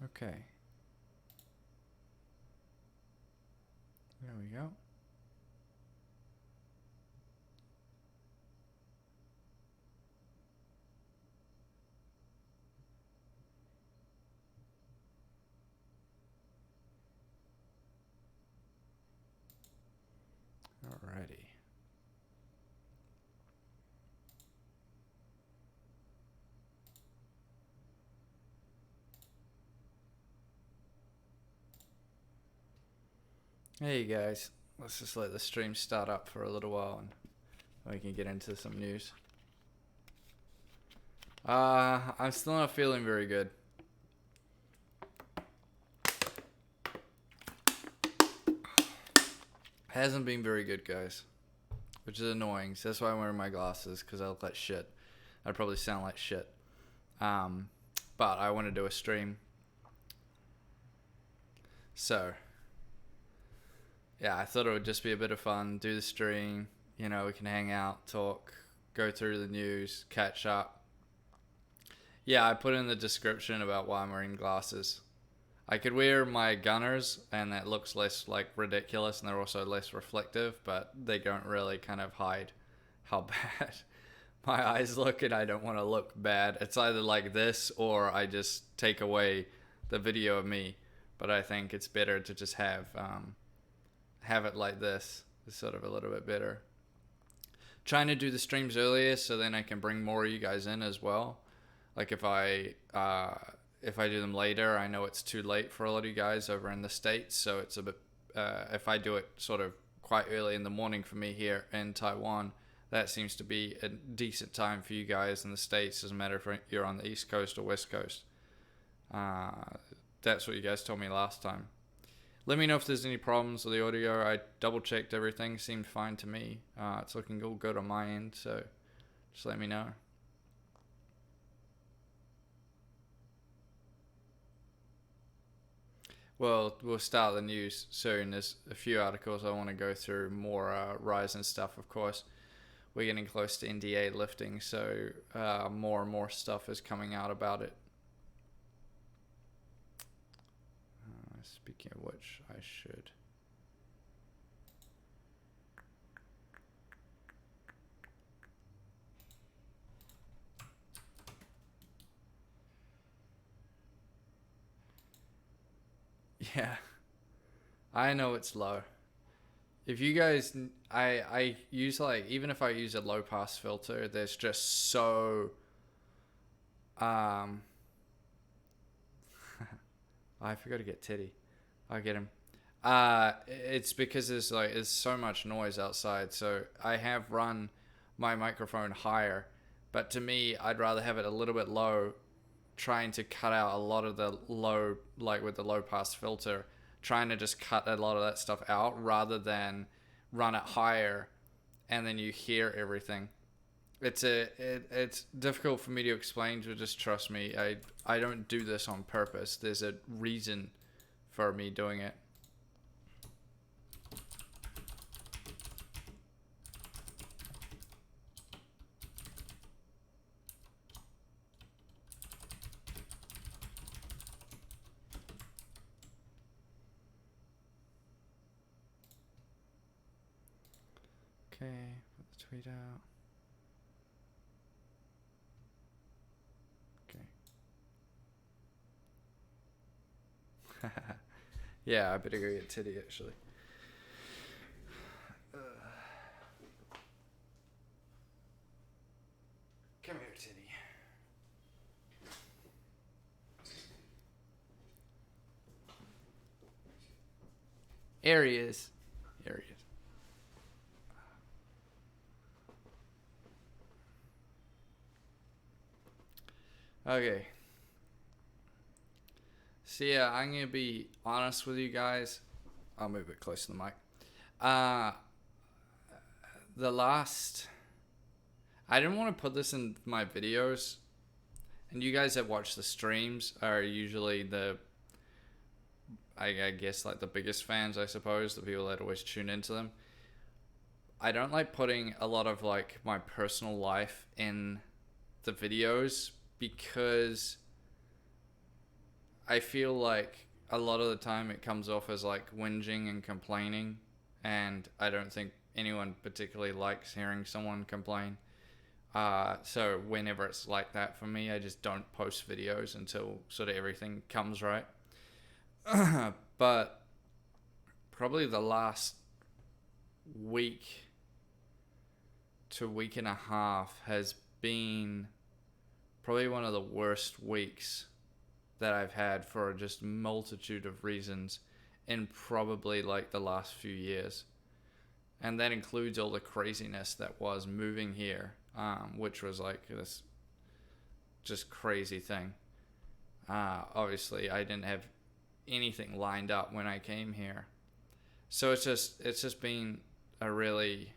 Okay. There we go. Alrighty. Hey guys, let's just let the stream start up for a little while and we can get into some news. I'm still not feeling very good. Hasn't been very good, guys, which is annoying. So that's why I'm wearing my glasses, because I look like shit. I probably sound like shit. But I want to do a stream. So, yeah, I thought it would just be a bit of fun. Do the stream. You know, we can hang out, talk, go through the news, catch up. Yeah, I put in the description about why I'm wearing glasses. I could wear my Gunners and that looks less like ridiculous, and they're also less reflective, but they don't really kind of hide how bad my eyes look, and I don't want to look bad. It's either like this or I just take away the video of me, but I think it's better to just have it like this. It's sort of a little bit better. Trying to do the streams earlier so then I can bring more of you guys in as well. Like if I do them later, I know it's too late for a lot of you guys over in the States, so it's a bit, if I do it sort of quite early in the morning for me here in Taiwan, that seems to be a decent time for you guys in the States. Doesn't matter if you're on the East Coast or West Coast. That's what you guys told me last time. Let me know if there's any problems with the audio. I double checked everything, seemed fine to me. It's looking all good on my end, so just let me know. Well, we'll start the news soon. There's a few articles I want to go through, more Ryzen stuff, of course. We're getting close to NDA lifting, so more and more stuff is coming out about it. Speaking of which, I should. Yeah, I know it's low. If you guys, I use like, even if I use a low pass filter, there's just so, I forgot to get Teddy. I'll get him. It's because there's so much noise outside, so I have run my microphone higher, but to me, I'd rather have it a little bit low, trying to cut out a lot of the low, like with the low pass filter, trying to just cut a lot of that stuff out rather than run it higher and then you hear everything. It's difficult for me to explain, so just trust me. I don't do this on purpose. There's a reason for me doing it. Okay, put the tweet out. Okay. Yeah, I better go get Teddy actually. Come here, Teddy. Here he is. Here he is. Okay. So yeah, I'm gonna be honest with you guys. I'll move it close to the mic. I didn't want to put this in my videos, and you guys that watch the streams are usually I guess like the biggest fans, I suppose, the people that always tune into them. I don't like putting a lot of like my personal life in the videos because I feel like a lot of the time it comes off as like whinging and complaining, and I don't think anyone particularly likes hearing someone complain. So whenever it's like that for me, I just don't post videos until sort of everything comes right. But probably the last week to week and a half has been probably one of the worst weeks that I've had for just multitude of reasons in probably like the last few years. And that includes all the craziness that was moving here, which was like this just crazy thing. Obviously, I didn't have anything lined up when I came here. So it's just been a really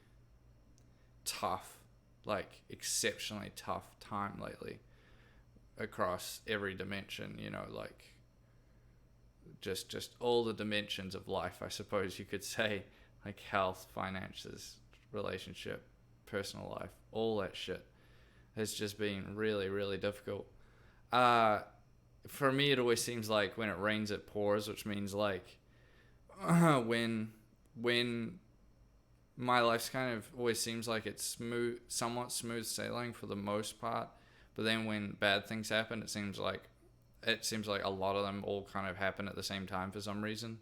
tough, like exceptionally tough time lately across every dimension, you know, like just all the dimensions of life, I suppose you could say, like health, finances, relationship, personal life, all that shit has just been really, really difficult. For me, it always seems like when it rains, it pours, which means like when my life's kind of always seems like it's somewhat smooth sailing for the most part, but then when bad things happen, it seems like a lot of them all kind of happen at the same time for some reason.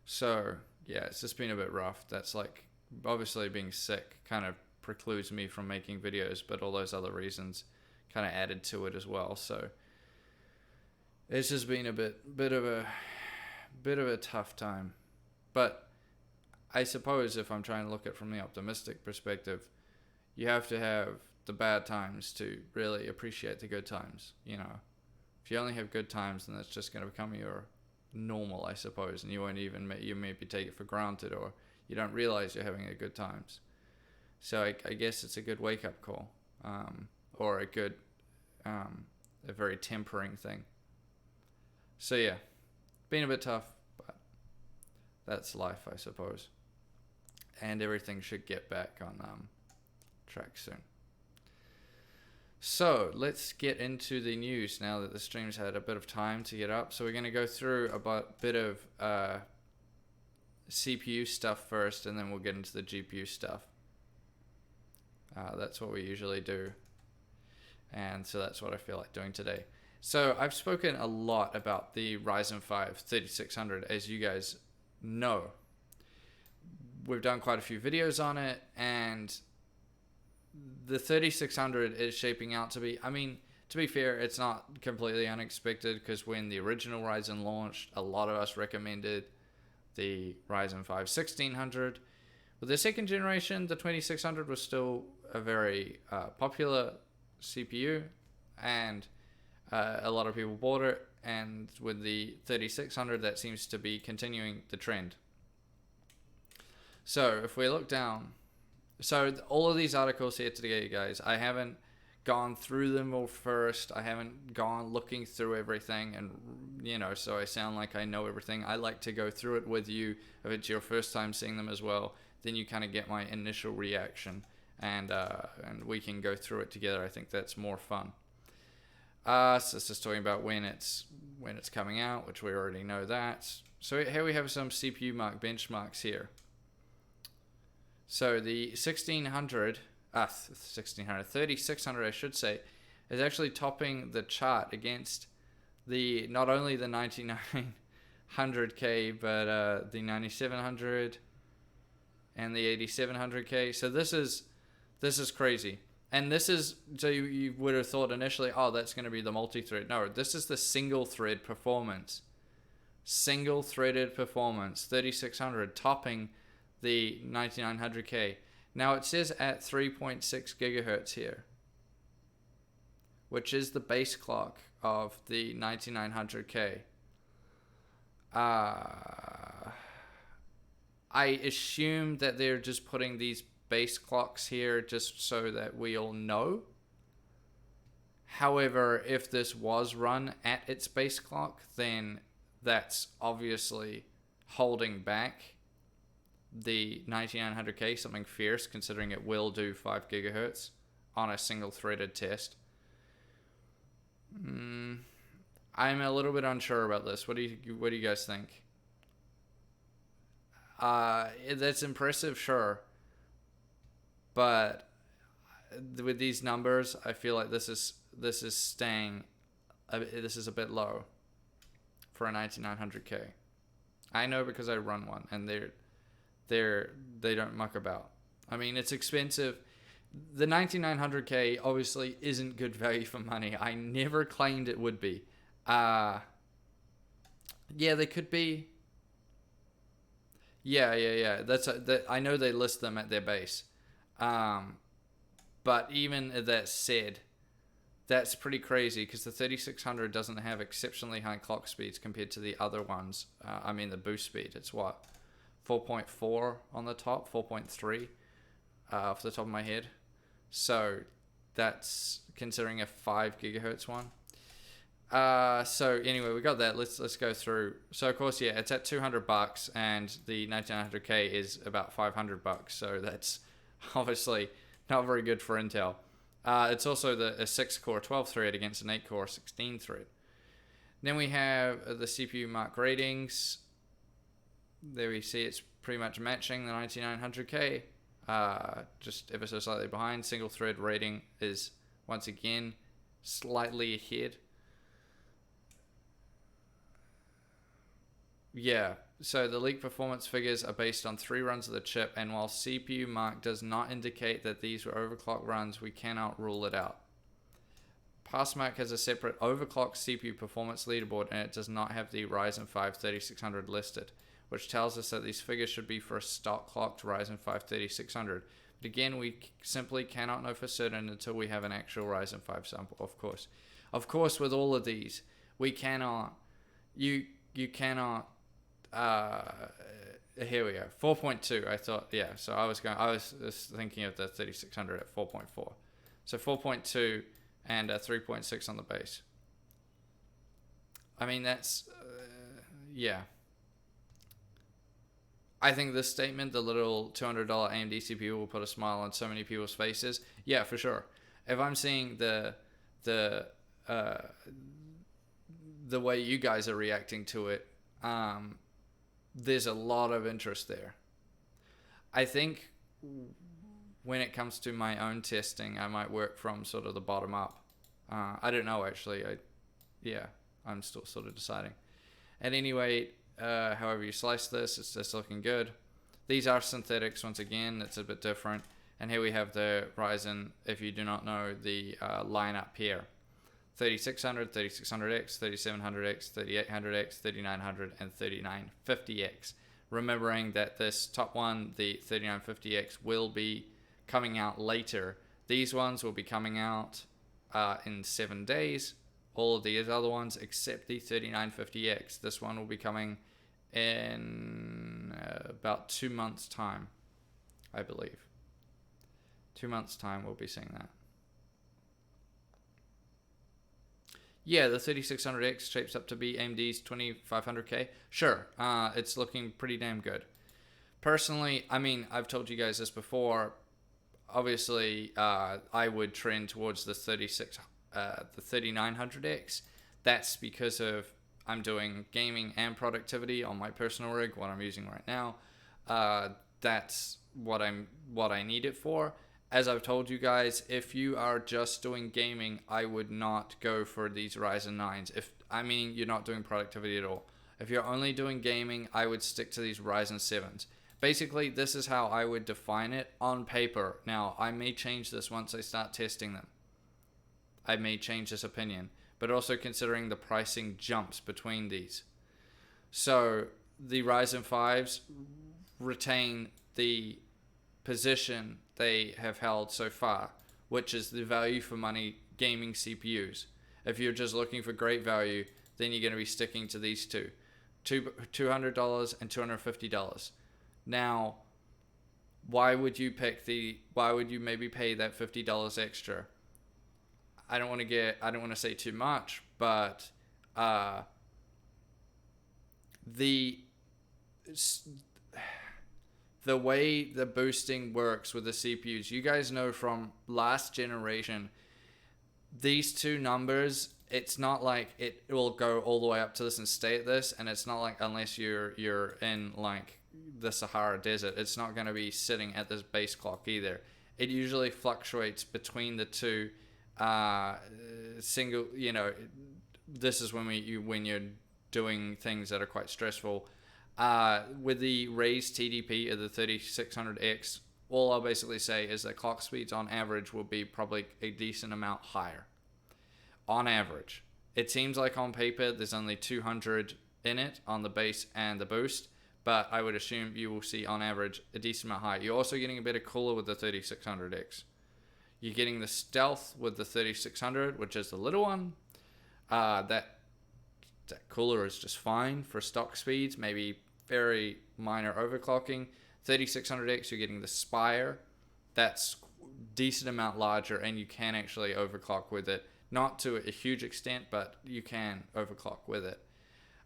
So yeah, it's just been a bit rough. That's like obviously being sick kind of precludes me from making videos, but all those other reasons kind of added to it as well. So it's just been a bit of a tough time. But I suppose if I'm trying to look at it from the optimistic perspective, you have to have the bad times to really appreciate the good times. You know, if you only have good times, then that's just going to become your normal, I suppose, and you won't even you maybe take it for granted, or you don't realize you're having a good times. So I guess it's a good wake up call, or a good, a very tempering thing. So yeah, been a bit tough, but that's life, I suppose. And everything should get back on track soon. So let's get into the news now that the stream's had a bit of time to get up. So we're going to go through a bit of CPU stuff first, and then we'll get into the GPU stuff. That's what we usually do. And so that's what I feel like doing today. So I've spoken a lot about the Ryzen 5 3600, as you guys know. We've done quite a few videos on it, and the 3600 is shaping out to be, I mean, to be fair, it's not completely unexpected, because when the original Ryzen launched, a lot of us recommended the Ryzen 5 1600. With the second generation, the 2600 was still a very popular CPU, and a lot of people bought it, and with the 3600, that seems to be continuing the trend. So if we look down, so all of these articles here today, guys, I haven't gone through them all first. I haven't gone looking through everything, and you know, so I sound like I know everything. I like to go through it with you if it's your first time seeing them as well. Then you kind of get my initial reaction, and we can go through it together. I think that's more fun. So it's just talking about when it's coming out, which we already know that. So here we have some CPU mark benchmarks here. So the 3600, I should say, is actually topping the chart against the not only the 9900K, but the 9700 and the 8700K. So this is crazy. And this is, so you would have thought initially, oh, that's going to be the multi-thread. No, this is the single thread performance. Single threaded performance, 3600 topping the 9900K. Now it says at 3.6 gigahertz here, which is the base clock of the 9900K. I assume that they're just putting these base clocks here just so that we all know. However, if this was run at its base clock, then that's obviously holding back the 9900K, something fierce, considering it will do 5 gigahertz on a single threaded test. I'm a little bit unsure about this. What do you guys think? That's impressive, sure, but with these numbers, I feel like this is staying. This is a bit low for a 9900K. I know because I run one, and they don't muck about. I mean, it's expensive. The 9900K obviously isn't good value for money. I never claimed it would be. Yeah, they could be. Yeah. I know they list them at their base. But even that said, that's pretty crazy because the 3600 doesn't have exceptionally high clock speeds compared to the other ones. I mean, the boost speed, it's what? 4.4 on the top, 4.3 off the top of my head. So that's considering a 5 gigahertz one. So anyway, we got that. Let's go through. So of course, yeah, it's at $200, and the 9900K is about $500. So that's obviously not very good for Intel. It's also a 6-core 12 thread against an 8-core 16 thread. Then we have the CPU mark ratings. There we see it's pretty much matching the 9900K. Just ever so slightly behind. Single thread rating is once again slightly ahead. Yeah, so the leaked performance figures are based on 3 runs of the chip, and while CPU mark does not indicate that these were overclock runs, we cannot rule it out. Passmark has a separate overclock CPU performance leaderboard, and it does not have the Ryzen 5 3600 listed, which tells us that these figures should be for a stock clocked Ryzen 5 3600. But again, we simply cannot know for certain until we have an actual Ryzen 5 sample, of course. Of course, with all of these, we cannot, you cannot, here we go, 4.2. I thought, yeah, so I was just thinking of the 3600 at 4.4. So 4.2 and 3.6 on the base. I mean, that's, yeah. I think this statement, the little $200 AMD CPU will put a smile on so many people's faces. Yeah, for sure. If I'm seeing the way you guys are reacting to it, there's a lot of interest there. I think when it comes to my own testing, I might work from sort of the bottom up. I don't know, actually. I'm still sort of deciding. At any rate, however you slice this, it's just looking good. These are synthetics, once again. It's a bit different. And here we have the Ryzen, if you do not know, the lineup here. 3600, 3600X, 3700X, 3800X, 3900, and 3950X. Remembering that this top one, the 3950X, will be coming out later. These ones will be coming out in 7 days. All of these other ones except the 3950X. This one will be coming in about 2 months' time, I believe. 2 months' time we'll be seeing that. Yeah, the 3600X shapes up to be AMD's 2500K. Sure, it's looking pretty damn good. Personally, I mean, I've told you guys this before. Obviously, I would trend towards the 3900X. That's because of I'm doing gaming and productivity on my personal rig, what I'm using right now. That's what I need it for. As I've told you guys, if you are just doing gaming, I would not go for these Ryzen 9s. You're not doing productivity at all. If you're only doing gaming, I would stick to these Ryzen 7s. Basically, this is how I would define it on paper. Now, I may change this once I start testing them. I may change this opinion, but also considering the pricing jumps between these. So, the Ryzen 5s retain the position they have held so far, which is the value for money gaming CPUs. If you're just looking for great value, then you're going to be sticking to these two, $200 and $250. Now, why would you maybe pay that $50 extra? I don't want to say too much, but the way the boosting works with the CPUs, you guys know from last generation, these two numbers it's not like it will go all the way up to this and stay at this, and it's not like, unless you're in like the Sahara Desert, it's not going to be sitting at this base clock either. It usually fluctuates between the two. Single, you know, this is when when you're doing things that are quite stressful. With the raised TDP of the 3600X, all I'll basically say is that clock speeds on average will be probably a decent amount higher. On average. It seems like on paper there's only 200 in it on the base and the boost, but I would assume you will see on average a decent amount higher. You're also getting a bit of cooler with the 3600X. You're getting the stealth with the 3600, which is the little one. That cooler is just fine for stock speeds, maybe very minor overclocking. 3600X, you're getting the Spire. That's decent amount larger, and you can actually overclock with it. Not to a huge extent, but you can overclock with it.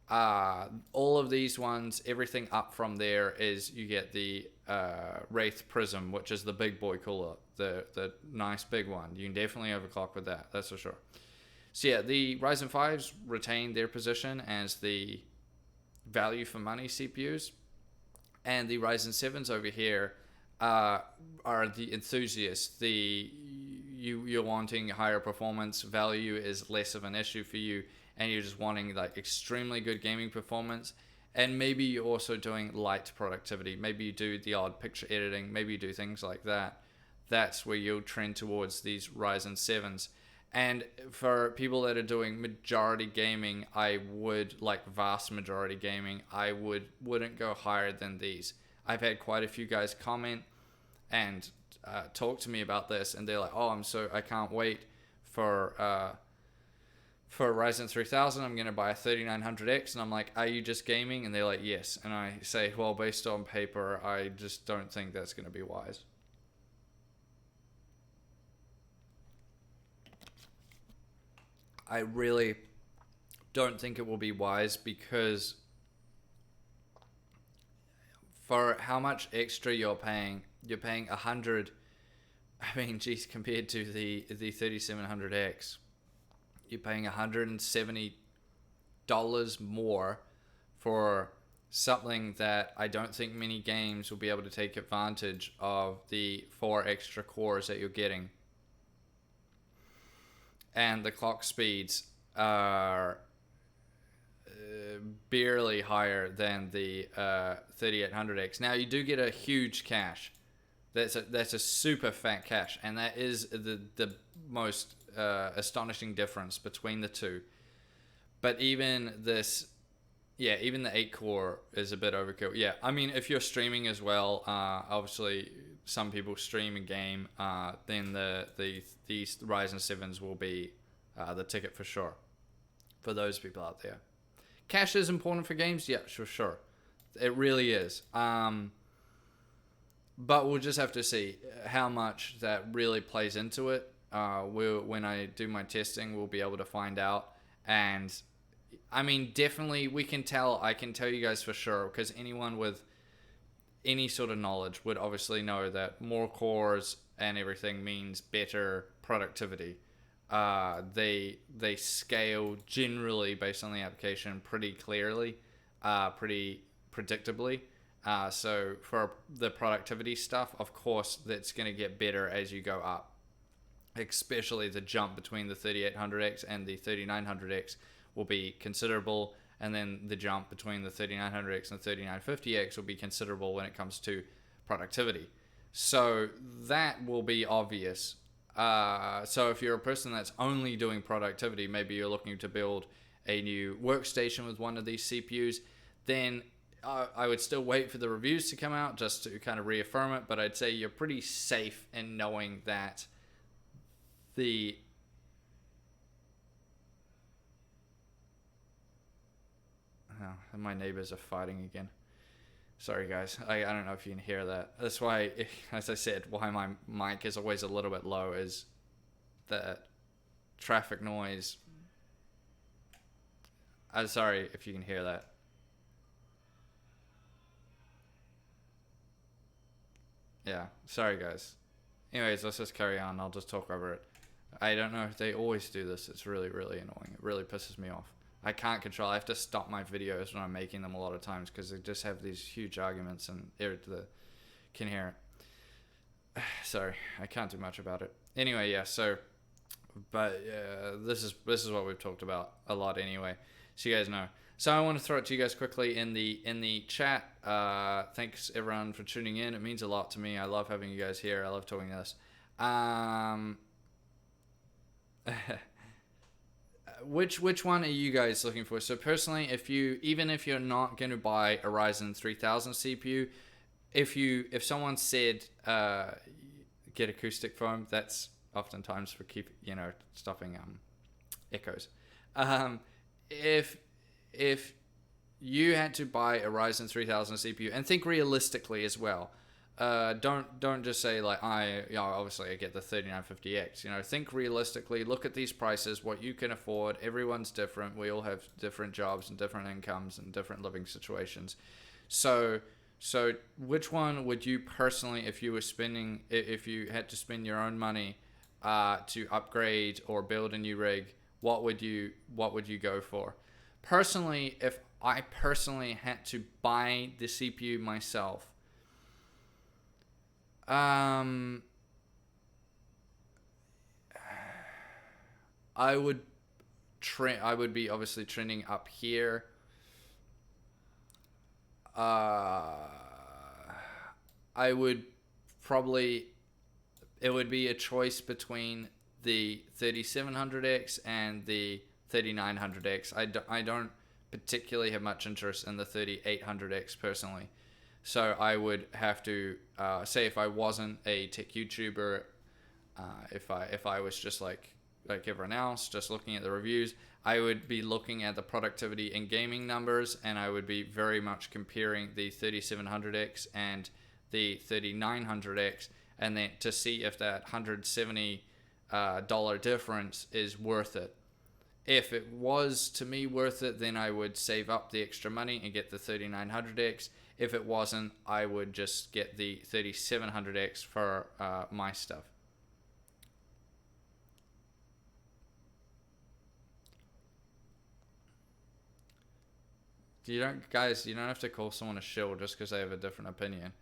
All of these ones, everything up from there is you get the Wraith Prism, which is the big boy cooler, the nice big one. You can definitely overclock with that, that's for sure. So yeah, the Ryzen 5s retain their position as the value for money CPUs, and the Ryzen 7s over here are the enthusiasts. You're wanting higher performance. Value is less of an issue for you, and you're just wanting like extremely good gaming performance, and maybe you're also doing light productivity. Maybe you do the odd picture editing, maybe you do things like that. That's where you'll trend towards these Ryzen 7s. And for people that are doing majority gaming, I would, like vast majority gaming, I wouldn't go higher than these. I've had quite a few guys comment and talk to me about this, and they're like, oh, I can't wait for Ryzen 3000, I'm going to buy a 3900X. And I'm like, are you just gaming? And they're like, yes. And I say, well, based on paper, I just don't think that's going to be wise. I really don't think it will be wise, because for how much extra you're paying 100, I mean, geez, compared to the 3700X, you're paying $170 more for something that I don't think many games will be able to take advantage of the 4 extra cores that you're getting. And the clock speeds are barely higher than the 3800X. Now, you do get a huge cache. That's a super fat cache, and that is the most astonishing difference between the two. But even this, yeah, even the 8 core is a bit overkill. Yeah, I mean, if you're streaming as well, obviously some people stream a game, then these Ryzen 7s will be the ticket for sure for those people out there. Cache is important for games, yeah, sure. It really is. But we'll just have to see how much that really plays into it. When I do my testing, we'll be able to find out. And I mean, definitely I can tell you guys for sure, because anyone with any sort of knowledge would obviously know that more cores and everything means better productivity. They scale generally based on the application pretty clearly, pretty predictably. So for the productivity stuff, of course, that's going to get better as you go up. Especially the jump between the 3800X and the 3900X will be considerable, and then the jump between the 3900X and the 3950X will be considerable when it comes to productivity. So that will be obvious. So if you're a person that's only doing productivity, maybe you're looking to build a new workstation with one of these CPUs, then I would still wait for the reviews to come out just to kind of reaffirm it, but I'd say you're pretty safe in knowing that my neighbors are fighting again. Sorry guys, I don't know if you can hear that. That's why, as I said, why my mic is always a little bit low is the traffic noise. I'm sorry if you can hear that. Yeah, sorry guys. Anyways, let's just carry on. I'll just talk over it. I don't know if they always do this. It's really, really annoying. It really pisses me off. I can't control. I have to stop my videos when I'm making them a lot of times because they just have these huge arguments and can hear it. Sorry, I can't do much about it. Anyway, yeah. So, but this is what we've talked about a lot anyway, so you guys know. So I want to throw it to you guys quickly in the chat. Thanks everyone for tuning in. It means a lot to me. I love having you guys here. I love talking this. Which one are you guys looking for? So personally, even if you're not going to buy a Ryzen 3000 CPU, if someone said get acoustic foam, that's oftentimes for stopping echoes. If you had to buy a Ryzen 3000 CPU, and think realistically as well, don't just say like obviously I get the 3950X. Think realistically. Look at these prices, what you can afford. Everyone's different. We all have different jobs and different incomes and different living situations. So which one would you personally, if you had to spend your own money to upgrade or build a new rig, what would you go for? Personally, if I personally had to buy the CPU myself, I would be obviously trending up here. I would probably, it would be a choice between the 3700X and the 3900X. I don't particularly have much interest in the 3800X personally. So I would have to say, if I wasn't a tech YouTuber, if I was just like everyone else, just looking at the reviews, I would be looking at the productivity in gaming numbers, and I would be very much comparing the 3700X and the 3900X, and then to see if that $170 difference is worth it. If it was to me worth it, then I would save up the extra money and get the 3900X. If it wasn't, I would just get the 3700X for my stuff. Guys, you don't have to call someone a shill just because they have a different opinion.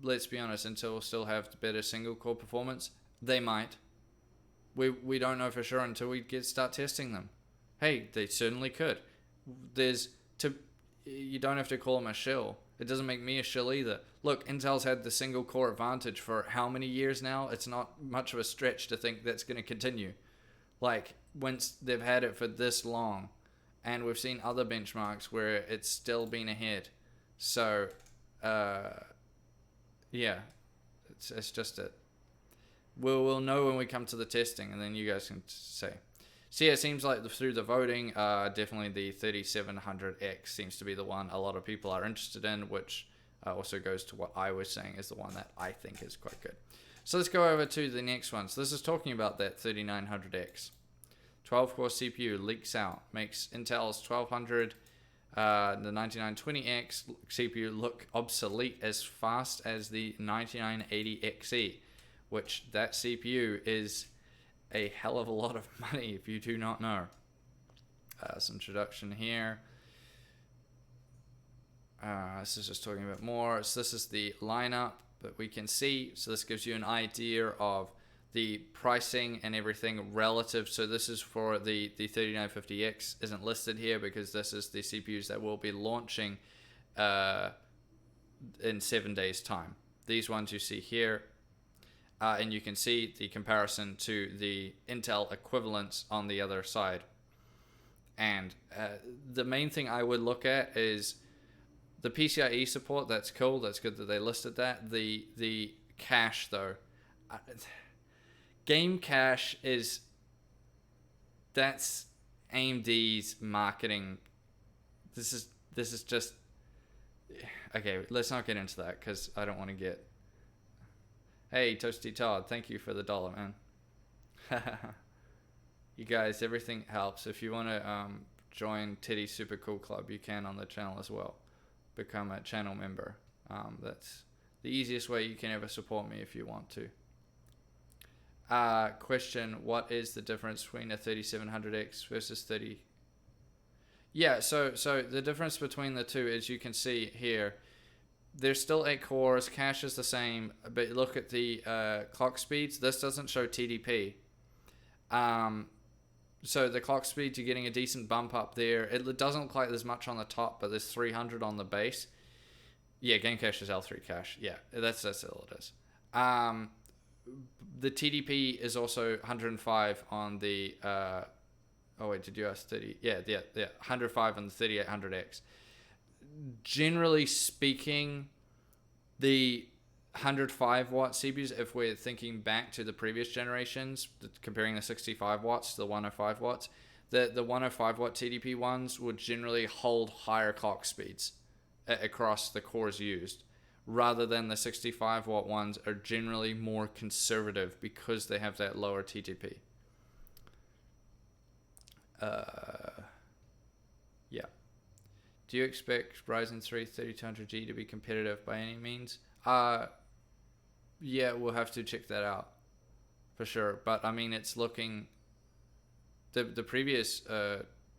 Let's be honest, Intel will still have better single core performance. They might. We don't know for sure until we start testing them. Hey, they certainly could. You don't have to call them a shill. It doesn't make me a shill either. Look, Intel's had the single core advantage for how many years now? It's not much of a stretch to think that's going to continue. Like, once they've had it for this long, and we've seen other benchmarks where it's still been ahead. So, yeah, it's just it. We'll know when we come to the testing, and then you guys can say. So yeah, it seems like through the voting, definitely the 3700X seems to be the one a lot of people are interested in, which also goes to what I was saying is the one that I think is quite good. So let's go over to the next one. So this is talking about that 3900X. 12-core CPU leaks out, makes Intel's 1200, the 9920X CPU look obsolete as fast as the 9980XE, which that CPU is a hell of a lot of money if you do not know. Some introduction here. This is just talking about more. So this is the lineup that we can see. So this gives you an idea of the pricing and everything relative. So this is for the 3950X isn't listed here because this is the CPUs that will be launching in 7 days time. These ones you see here, and you can see the comparison to the Intel equivalents on the other side. And the main thing I would look at is the PCIe support. That's cool. That's good that they listed that. The cache though. Game cache that's AMD's marketing. This is just okay. Let's not get into that because I don't want to get. Hey, Toasty Todd, thank you for the $1, man. You guys, everything helps. If you want to join Teddy's Super Cool Club, you can on the channel as well. Become a channel member. That's the easiest way you can ever support me if you want to. Question: what is the difference between a 3700X versus 30? Yeah, so the difference between the two is, you can see here, there's still 8 cores, cache is the same, but look at the clock speeds. This doesn't show TDP. So the clock speeds, you're getting a decent bump up there. It doesn't look like there's much on the top, but there's 300 on the base. Yeah, game cache is L3 cache. Yeah, that's all it is. The TDP is also 105 on the... oh wait, did you ask 30? Yeah, 105 on the 3800X. Generally speaking, the 105 watt CPUs, if we're thinking back to the previous generations, comparing the 65 watts to the 105 watts, the 105 watt TDP ones would generally hold higher clock speeds across the cores used, rather than the 65 watt ones are generally more conservative because they have that lower TDP. Yeah. Do you expect Ryzen 3 3200G to be competitive by any means? Yeah, we'll have to check that out for sure. But I mean, it's looking... The previous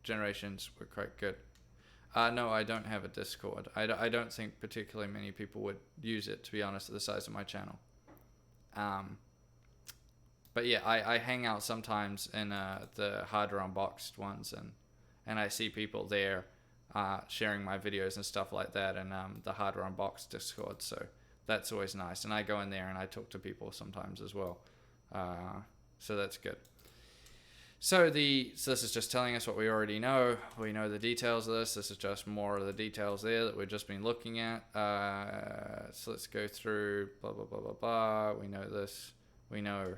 generations were quite good. No, I don't have a Discord. I don't think particularly many people would use it, to be honest, at the size of my channel. But yeah, I hang out sometimes in the Harder Unboxed ones, and I see people there sharing my videos and stuff like that, and the Harder Unboxed Discord, so that's always nice. And I go in there and I talk to people sometimes as well, so that's good. So this is just telling us what we already know. We know the details of this. This is just more of the details there that we've just been looking at. So let's go through blah blah blah blah blah. We know this. We know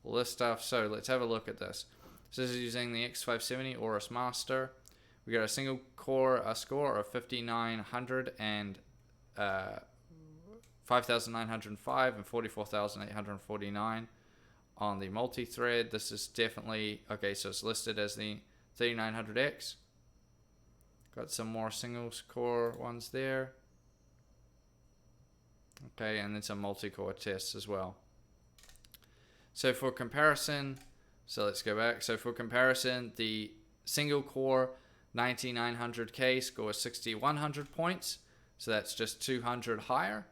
all this stuff. So let's have a look at this. So this is using the X570 Aorus Master. We got a single core score of 5900 and 5905 and 44,849 on the multi-thread. This is definitely okay. So it's listed as the 3900X. Got some more single core ones there. Okay, and then some multi-core tests as well. So for comparison, so let's go back. So for comparison, the single core 9900K scores 6100 points. So that's just 200 higher.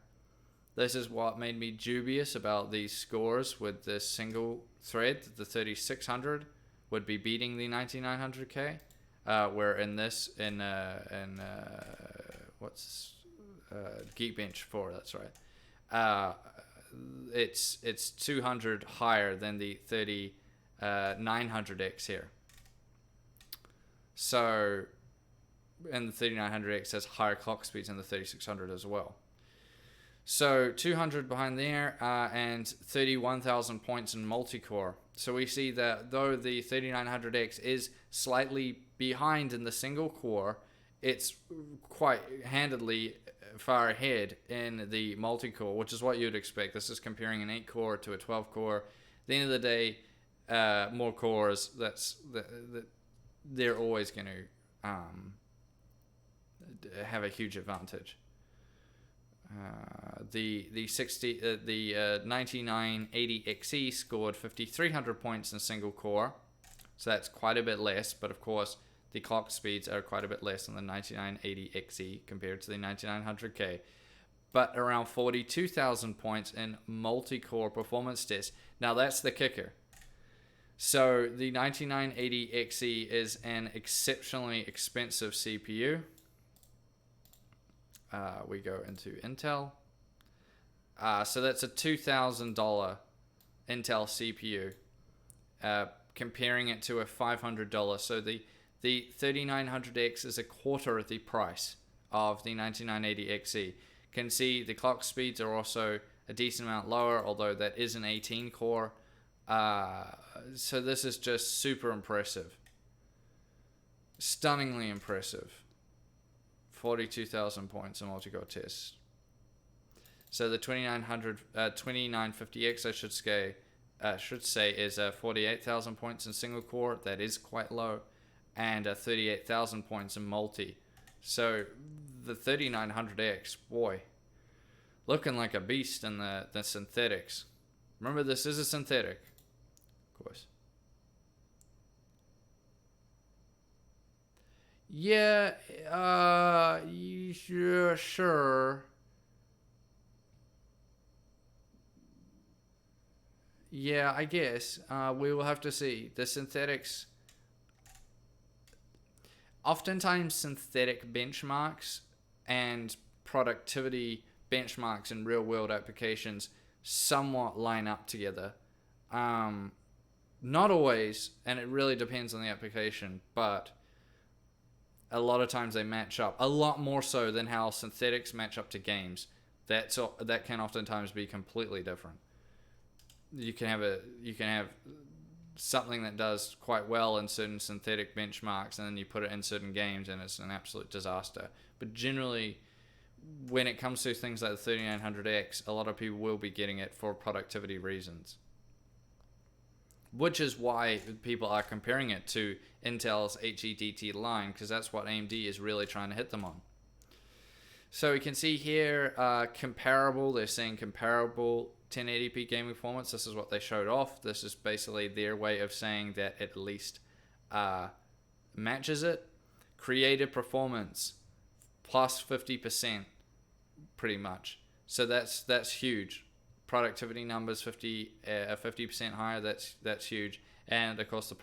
This is what made me dubious about these scores with this single thread. The 3600 would be beating the 9900K, where in this, what's Geekbench 4, that's right. It's 200 higher than the 3900X here. So, and the 3900X has higher clock speeds than the 3600 as well. So 200 behind there, and 31,000 points in multi-core. So we see that though the 3900X is slightly behind in the single core, it's quite handedly far ahead in the multi-core, which is what you'd expect. This is comparing an 8-core to a 12-core. At the end of the day, more cores, they're always going to have a huge advantage. The 9980XE scored 5,300 points in single core, so that's quite a bit less. But of course, the clock speeds are quite a bit less on the 9980XE compared to the 9900K. But around 42,000 points in multi-core performance tests. Now that's the kicker. So the 9980XE is an exceptionally expensive CPU. We go into Intel. So that's a $2,000 Intel CPU. Comparing it to a $500. So the 3900X is a quarter of the price of the 9980XE. Can see the clock speeds are also a decent amount lower, although that is an 18 core. So this is just super impressive. Stunningly impressive. 42,000 points in multi-core tests. So the 2950X I should say is 48,000 points in single core. That is quite low, and 38,000 points in multi. So the 3900X, boy, looking like a beast in the synthetics. Remember, this is a synthetic. course. Yeah, sure. Yeah, I guess. We will have to see. The synthetics, oftentimes synthetic benchmarks and productivity benchmarks in real world applications somewhat line up together. Um, Not always, and it really depends on the application, but a lot of times they match up a lot more so than how synthetics match up to games. That can oftentimes be completely different. You can have something that does quite well in certain synthetic benchmarks, and then you put it in certain games and it's an absolute disaster. But generally, when it comes to things like the 3900X, a lot of people will be getting it for productivity reasons, which is why people are comparing it to Intel's HEDT line, because that's what AMD is really trying to hit them on. So we can see here comparable. They're saying comparable 1080p gaming performance. This is what they showed off. This is basically their way of saying that it at least matches it. Creative performance plus 50%, pretty much. So that's huge. Productivity numbers 50% higher. That's huge. And of course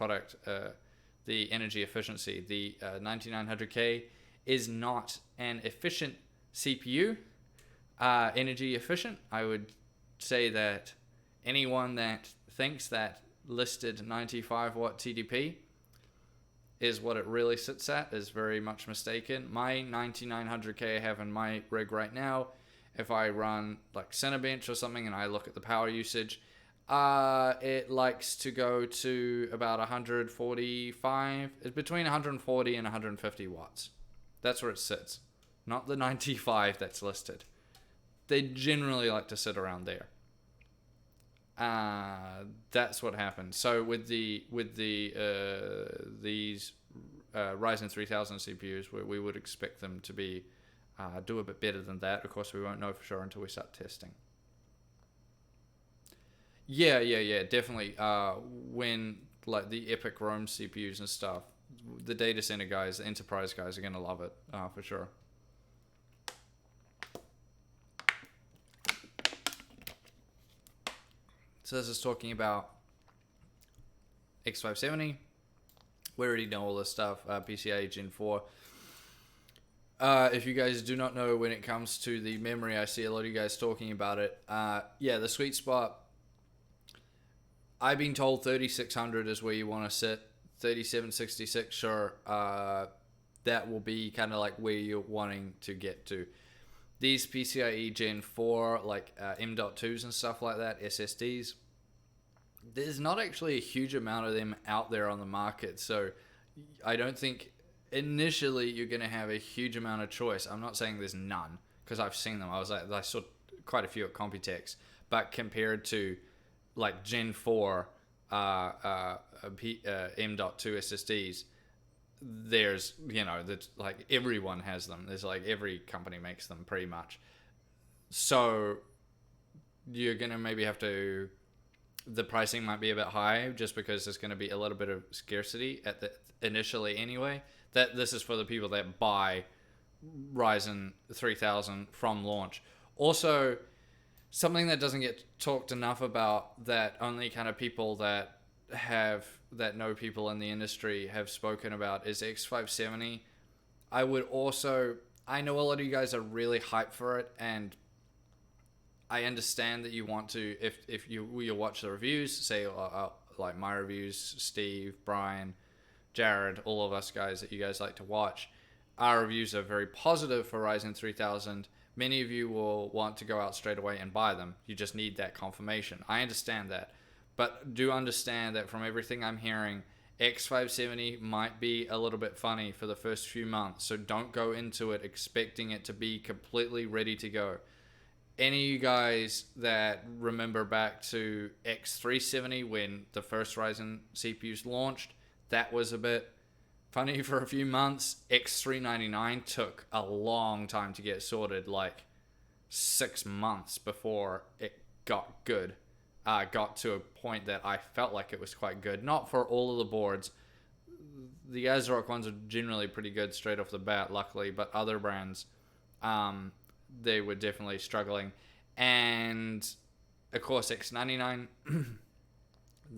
the energy efficiency. The 9900K is not an efficient CPU, energy efficient. I would say that anyone that thinks that listed 95 watt TDP is what it really sits at is very much mistaken. My 9900K I have in my rig right now, if I run like Cinebench or something and I look at the power usage, it likes to go to about 145. It's between 140 and 150 watts. That's where it sits. Not the 95 that's listed. They generally like to sit around there. That's what happens. So with these Ryzen 3000 CPUs, we would expect them to be do a bit better than that. Of course, we won't know for sure until we start testing. Yeah, definitely. When like the Epic Rome CPUs and stuff, the data center guys, the enterprise guys are gonna love it for sure. So this is talking about X570. We already know all this stuff. PCIe Gen 4. If you guys do not know, when it comes to the memory, I see a lot of you guys talking about it. Yeah, the sweet spot. I've been told 3600 is where you want to sit. 3766, sure. That will be kind of like where you're wanting to get to. These PCIe Gen 4, like M.2s and stuff like that, SSDs, there's not actually a huge amount of them out there on the market. So I don't think initially you're going to have a huge amount of choice. I'm not saying there's none, because I've seen them. I saw quite a few at Computex. But compared to like Gen 4 M.2 SSDs, there's, that's like everyone has them. There's like every company makes them pretty much. So you're going to maybe have to, the pricing might be a bit high just because there's going to be a little bit of scarcity at the initially anyway. That this is for the people that buy Ryzen 3000 from launch. Also, something that doesn't get talked enough about, that only kind of people that know people in the industry have spoken about, is X570. I know a lot of you guys are really hyped for it, and I understand that you want to, if you watch the reviews, say like my reviews, Steve, Brian, Jared, all of us guys that you guys like to watch, our reviews are very positive for Ryzen 3000. Many of you will want to go out straight away and buy them. You just need that confirmation. I understand that. But do understand that from everything I'm hearing, X570 might be a little bit funny for the first few months. So don't go into it expecting it to be completely ready to go. Any of you guys that remember back to X370 when the first Ryzen CPUs launched, that was a bit funny for a few months. X399 took a long time to get sorted, like 6 months before it got good. got to a point that I felt like it was quite good. Not for all of the boards. The ASRock ones are generally pretty good straight off the bat, luckily, but other brands, they were definitely struggling. And of course, X99,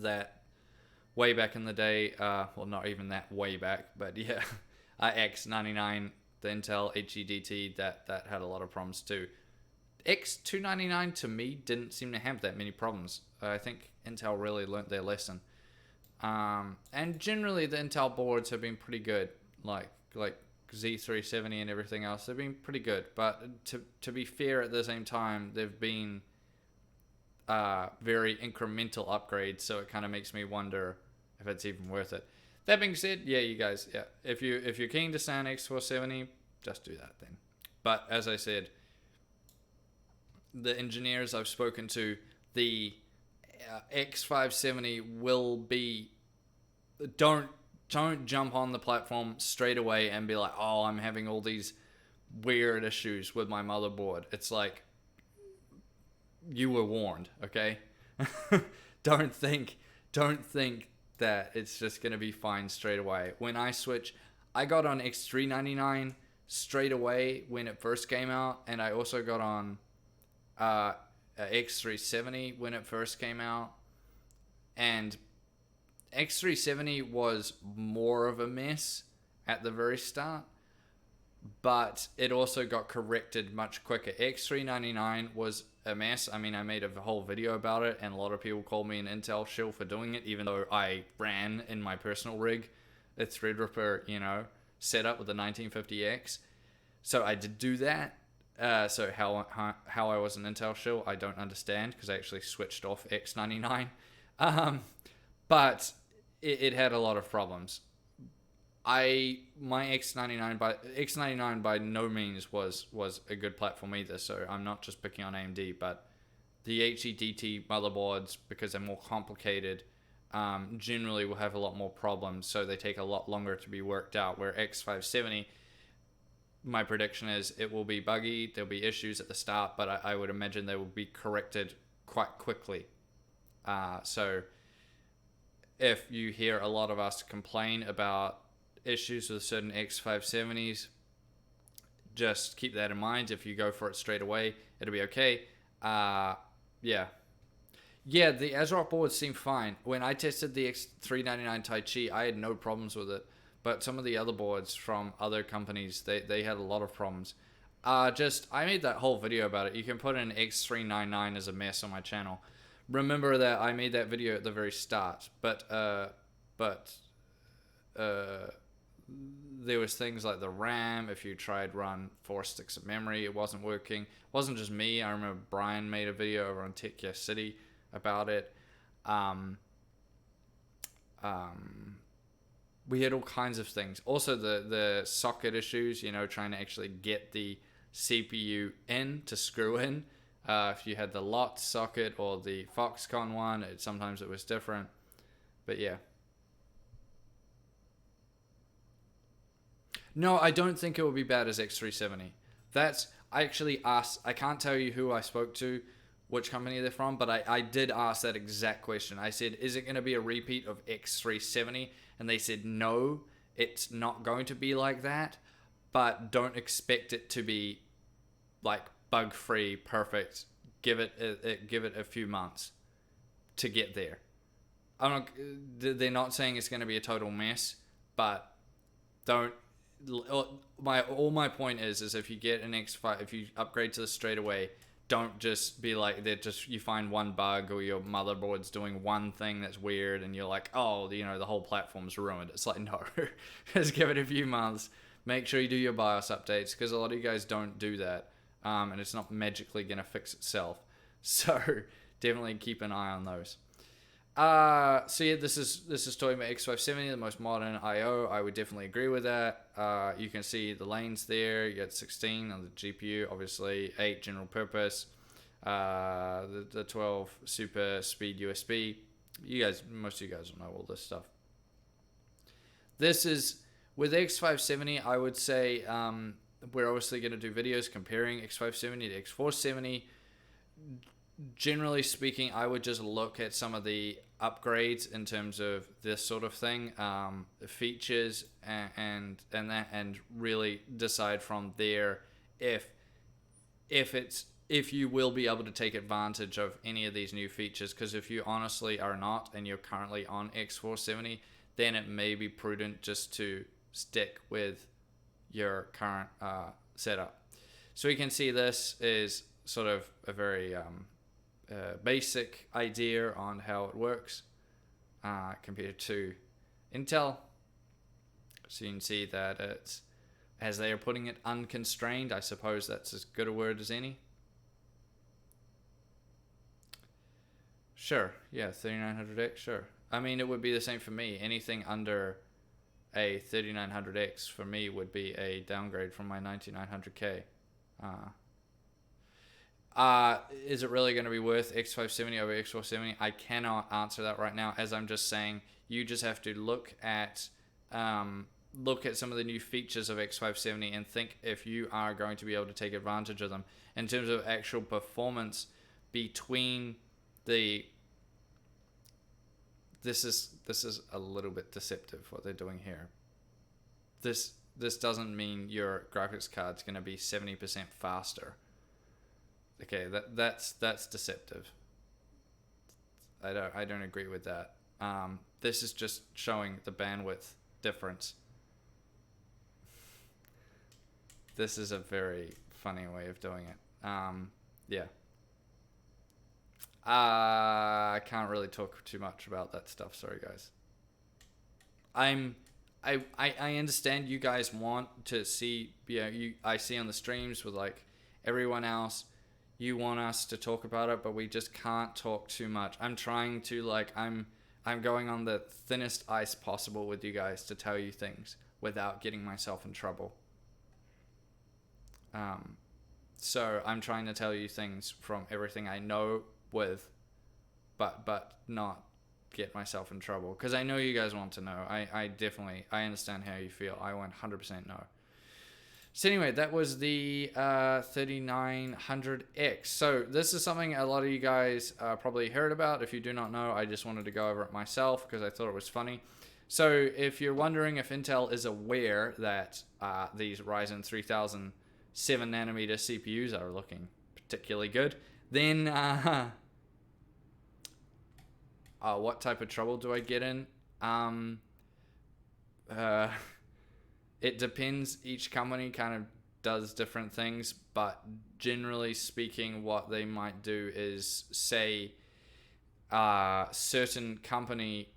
that way back in the day, well, not even that way back, but yeah, X99, the Intel HEDT, that had a lot of problems too. X299 to me didn't seem to have that many problems. I think Intel really learnt their lesson. And generally the Intel boards have been pretty good, like Z370 and everything else. They've been pretty good, but to be fair, at the same time, they've been very incremental upgrades, so it kind of makes me wonder if it's even worth it. That being said, yeah, you guys, yeah, if you're keen to stay on X470, just do that then. But as I said, the engineers I've spoken to, the X570 will be, don't jump on the platform straight away and be like, oh, I'm having all these weird issues with my motherboard. It's like, you were warned, okay? don't think that it's just gonna be fine straight away. When I switch, I got on X399 straight away when it first came out, and I also got on X370 when it first came out, and X370 was more of a mess at the very start, but it also got corrected much quicker. X399 was a mess. I mean, I made a whole video about it, and a lot of people called me an Intel shill for doing it, even though I ran in my personal rig, a Threadripper, setup with the 1950X. So I did do that. So how I was an Intel shill, I don't understand, because I actually switched off X99. But it had a lot of problems. My X99 by no means was a good platform either, so I'm not just picking on AMD, but the HEDT motherboards, because they're more complicated, generally will have a lot more problems, so they take a lot longer to be worked out, where X570, my prediction is it will be buggy, there'll be issues at the start, but I would imagine they will be corrected quite quickly. So if you hear a lot of us complain about issues with certain X570s, just keep that in mind. If you go for it straight away, it'll be okay. Yeah, the ASRock boards seem fine. When I tested the X399 Tai Chi, I had no problems with it, but some of the other boards from other companies, they had a lot of problems. I made that whole video about it. You can put in X399 as a mess on my channel. Remember that I made that video at the very start, but there was things like the RAM. If you tried run 4 sticks of memory, it wasn't working. It wasn't just me. I remember Brian made a video over on Tech Yeah City about it. We had all kinds of things. Also the socket issues, trying to actually get the CPU in to screw in. If you had the LOT socket or the Foxconn one, sometimes it was different. But yeah. No, I don't think it will be bad as X370. I actually asked, I can't tell you who I spoke to, which company they're from, but I did ask that exact question. I said, is it going to be a repeat of X370? And they said, no, it's not going to be like that, but don't expect it to be like bug-free, perfect. Give it a few months to get there. They're not saying it's going to be a total mess, but don't. My point is if you get an X5, if you upgrade to this straight away, don't just be like you find one bug or your motherboard's doing one thing that's weird and you're like, oh, the whole platform's ruined. It's like, no, just give it a few months. Make sure you do your BIOS updates, because a lot of you guys don't do that, and it's not magically gonna fix itself. So definitely keep an eye on those. So yeah, this is talking about X570, the most modern I/O. I would definitely agree with that. You can see the lanes there. You got 16 on the GPU, obviously 8 general purpose, the 12 super speed USB. Most of you guys will know all this stuff. This is with X570. I would say we're obviously going to do videos comparing X570 to X470. generally speaking, I would just look at some of the upgrades in terms of this sort of thing, features, and really decide from there if if you will be able to take advantage of any of these new features. Because if you honestly are not, and you're currently on X470, then it may be prudent just to stick with your current setup. So you can see this is sort of a very basic idea on how it works compared to Intel. So you can see that it's, as they are putting it, unconstrained. I suppose that's as good a word as any. Sure, yeah, 3900X, sure. I mean, it would be the same for me. Anything under a 3900X for me would be a downgrade from my 9900K. Is it really going to be worth X570 over X470? I cannot answer that right now. As I'm just saying, you just have to look at some of the new features of X570 and think if you are going to be able to take advantage of them in terms of actual performance between the. This is a little bit deceptive what they're doing here. This doesn't mean your graphics card's going to be 70% faster. Okay, that's deceptive. I don't agree with that. This is just showing the bandwidth difference. This is a very funny way of doing it. Yeah. I can't really talk too much about that stuff. Sorry, guys. I understand you guys want to see, I see on the streams with like everyone else, you want us to talk about it, but we just can't talk too much. I'm trying to I'm going on the thinnest ice possible with you guys to tell you things without getting myself in trouble. So I'm trying to tell you things from everything I know but not get myself in trouble, because I know you guys want to know. I understand how you feel. I 100% know. So anyway, that was the 3900X. So this is something a lot of you guys probably heard about. If you do not know, I just wanted to go over it myself because I thought it was funny. So if you're wondering if Intel is aware that these Ryzen 3000 7nm CPUs are looking particularly good, then what type of trouble do I get in? It depends. Each company kind of does different things, but generally speaking, what they might do is say certain company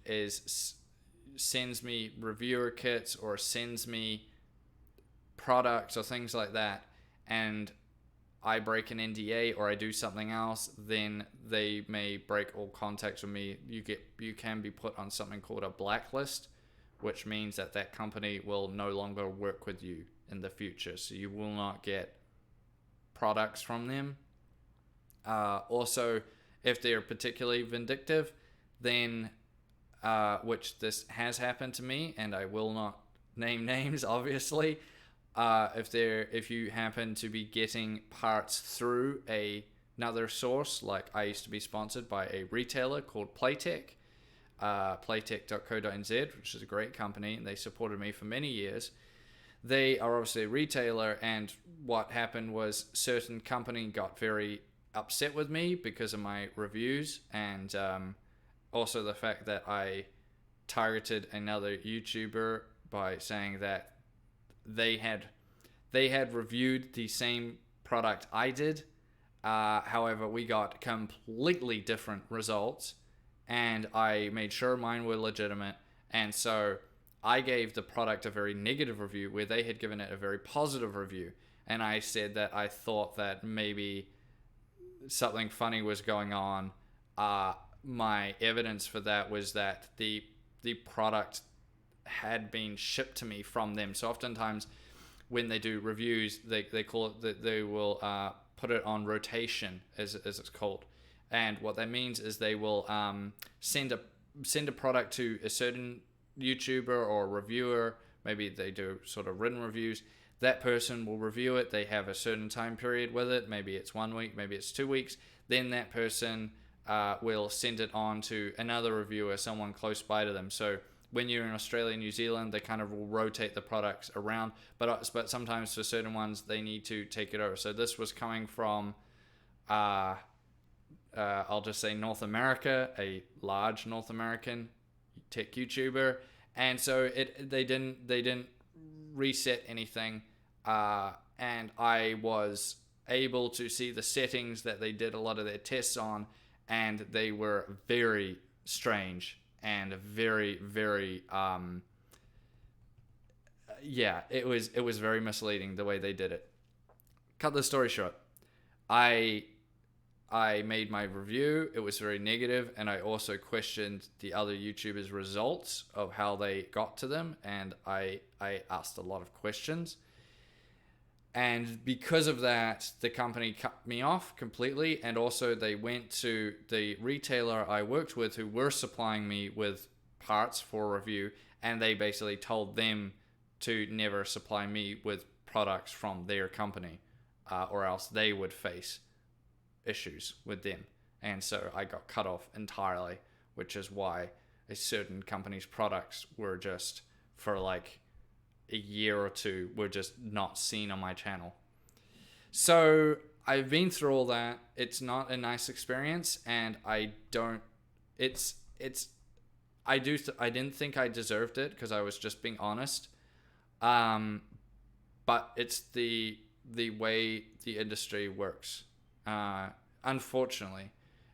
sends me reviewer kits or sends me products or things like that, and I break an NDA or I do something else, then they may break all contacts with me. You can be put on something called a blacklist, which means that company will no longer work with you in the future. So you will not get products from them. Also, if they're particularly vindictive, then, which this has happened to me, and I will not name names, obviously, if you happen to be getting parts through another source, like I used to be sponsored by a retailer called Playtech, playtech.co.nz, which is a great company, and they supported me for many years. They are obviously a retailer, and what happened was certain company got very upset with me because of my reviews, and also the fact that I targeted another YouTuber by saying that they had reviewed the same product I did. However, we got completely different results, and I made sure mine were legitimate, and so I gave the product a very negative review where they had given it a very positive review, and I said that I thought that maybe something funny was going on. My evidence for that was that the product had been shipped to me from them. So oftentimes when they do reviews, they call it that they will put it on rotation, as it's called. And what that means is they will send a product to a certain YouTuber or reviewer. Maybe they do sort of written reviews. That person will review it. They have a certain time period with it. Maybe it's 1 week, maybe it's 2 weeks. then that person will send it on to another reviewer, someone close by to them. So when you're in Australia, New Zealand, they kind of will rotate the products around, but sometimes for certain ones they need to take it over. So this was coming from I'll just say North America, a large North American tech YouTuber, and so they didn't reset anything, and I was able to see the settings that they did a lot of their tests on, and they were very strange and very, very it was very misleading the way they did it. Cut the story short, I made my review. It was very negative, and I also questioned the other YouTubers' results of how they got to them, and I asked a lot of questions. And because of that, the company cut me off completely, and also they went to the retailer I worked with who were supplying me with parts for review, and they basically told them to never supply me with products from their company, or else they would face issues with them. And so I got cut off entirely, which is why a certain company's products were just, for like a year or two, were just not seen on my channel. So I've been through all that. It's not a nice experience, and I didn't think I deserved it because I was just being honest. But it's the way the industry works. Unfortunately,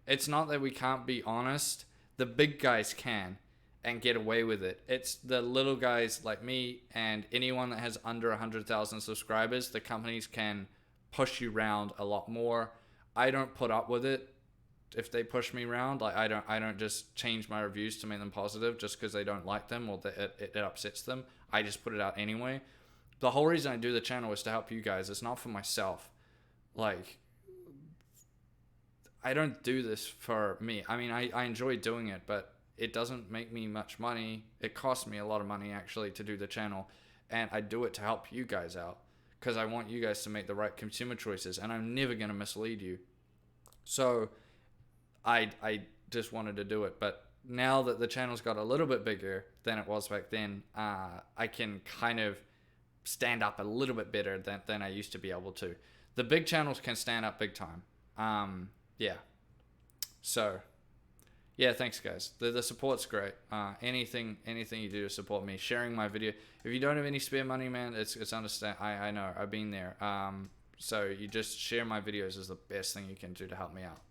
it's not that we can't be honest. The big guys can and get away with it. It's the little guys like me and anyone that has under 100,000 subscribers. The companies can push you around a lot more. I don't put up with it if they push me around. Like I don't just change my reviews to make them positive just because they don't like them or that it upsets them. I just put it out anyway. The whole reason I do the channel is to help you guys. It's not for myself. Like, I don't do this for me. I mean, I enjoy doing it, but it doesn't make me much money. It costs me a lot of money, actually, to do the channel. And I do it to help you guys out because I want you guys to make the right consumer choices. And I'm never going to mislead you. So I just wanted to do it. But now that the channel's got a little bit bigger than it was back then, I can kind of stand up a little bit better than I used to be able to. The big channels can stand up big time. Yeah. So, yeah, thanks guys. The support's great. Anything you do to support me, sharing my video. If you don't have any spare money, man, it's understand. I know. I've been there. So you just share my videos is the best thing you can do to help me out.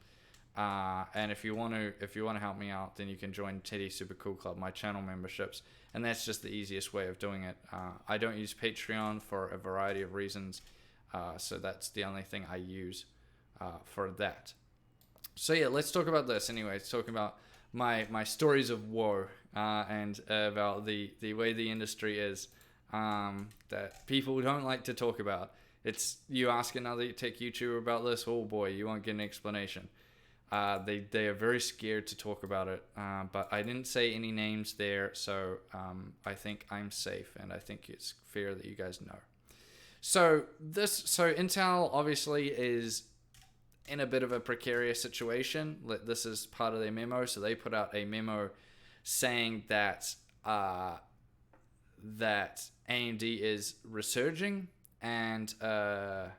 And if you want to help me out, then you can join Teddy Super Cool Club, my channel memberships, and that's just the easiest way of doing it. I don't use Patreon for a variety of reasons, so that's the only thing I use for that. So yeah, let's talk about this anyway. Let's talk about my stories of woe and about the way the industry is that people don't like to talk about. It's you ask another tech YouTuber about this, oh boy, you won't get an explanation. They are very scared to talk about it, but I didn't say any names there, so I think I'm safe, and I think it's fair that you guys know. So Intel obviously is in a bit of a precarious situation. This is part of their memo, so they put out a memo saying that that AMD is resurging, and yeah,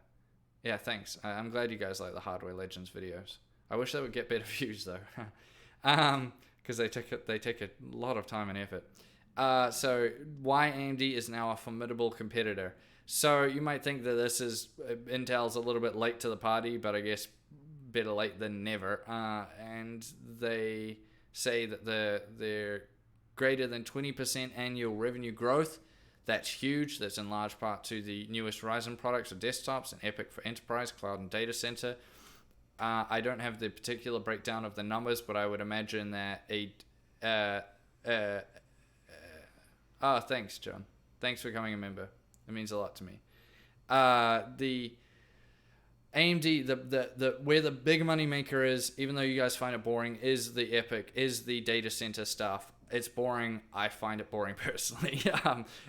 thanks. I'm glad you guys like the Hardware Legends videos. I wish they would get better views though, because they take a lot of time and effort. So why AMD is now a formidable competitor. So you might think that this is Intel's a little bit late to the party, but I guess better late than never. And they say that they're greater than 20% annual revenue growth. That's huge. That's in large part to the newest Ryzen products for desktops and EPYC for enterprise, cloud, and data center. I don't have the particular breakdown of the numbers, but I would imagine that thanks, John. Thanks for becoming a member. It means a lot to me. The AMD, the where the big money maker is, even though you guys find it boring, is the EPYC, is the data center stuff. It's boring. I find it boring personally.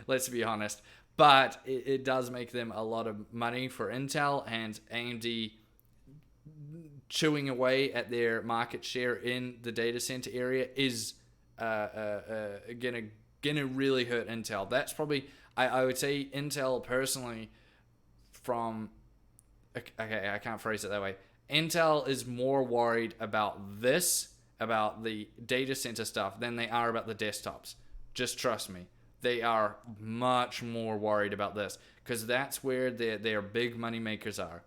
Let's be honest. But it does make them a lot of money for Intel, and AMD chewing away at their market share in the data center area is gonna really hurt Intel. That's probably, I would say, Intel personally, from, okay, I can't phrase it that way. Intel is more worried about the data center stuff, than they are about the desktops. Just trust me. They are much more worried about this, because that's where their big money makers are.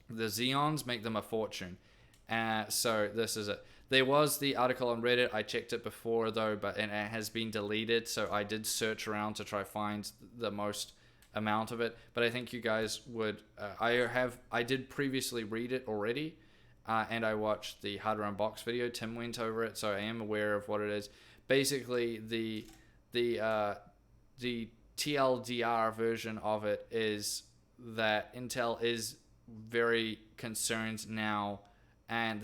The Xeons make them a fortune. So this is it. There was the article on Reddit. I checked it before though, and it has been deleted. So I did search around to try find the most amount of it. But I think you guys would. I did previously read it already, and I watched the Hardware Unboxed video. Tim went over it, so I am aware of what it is. Basically, the TLDR version of it is that Intel is very concerned now, and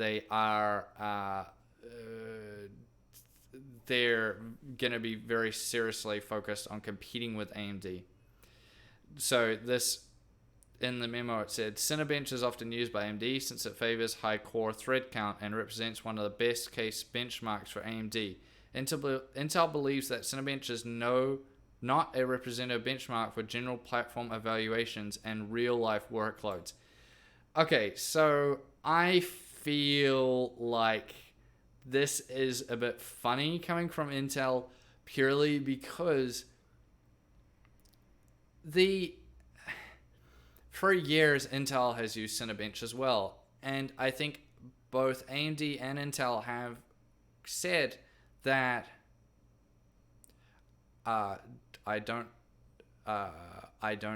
they're gonna be very seriously focused on competing with AMD. So this, in the memo, it said Cinebench is often used by AMD since it favors high core thread count and represents one of the best case benchmarks for AMD. Intel believes that Cinebench is not a representative benchmark for general platform evaluations and real-life workloads. Okay, so I feel like this is a bit funny coming from Intel, purely because for years Intel has used Cinebench as well, and I think both AMD and Intel have said that I don't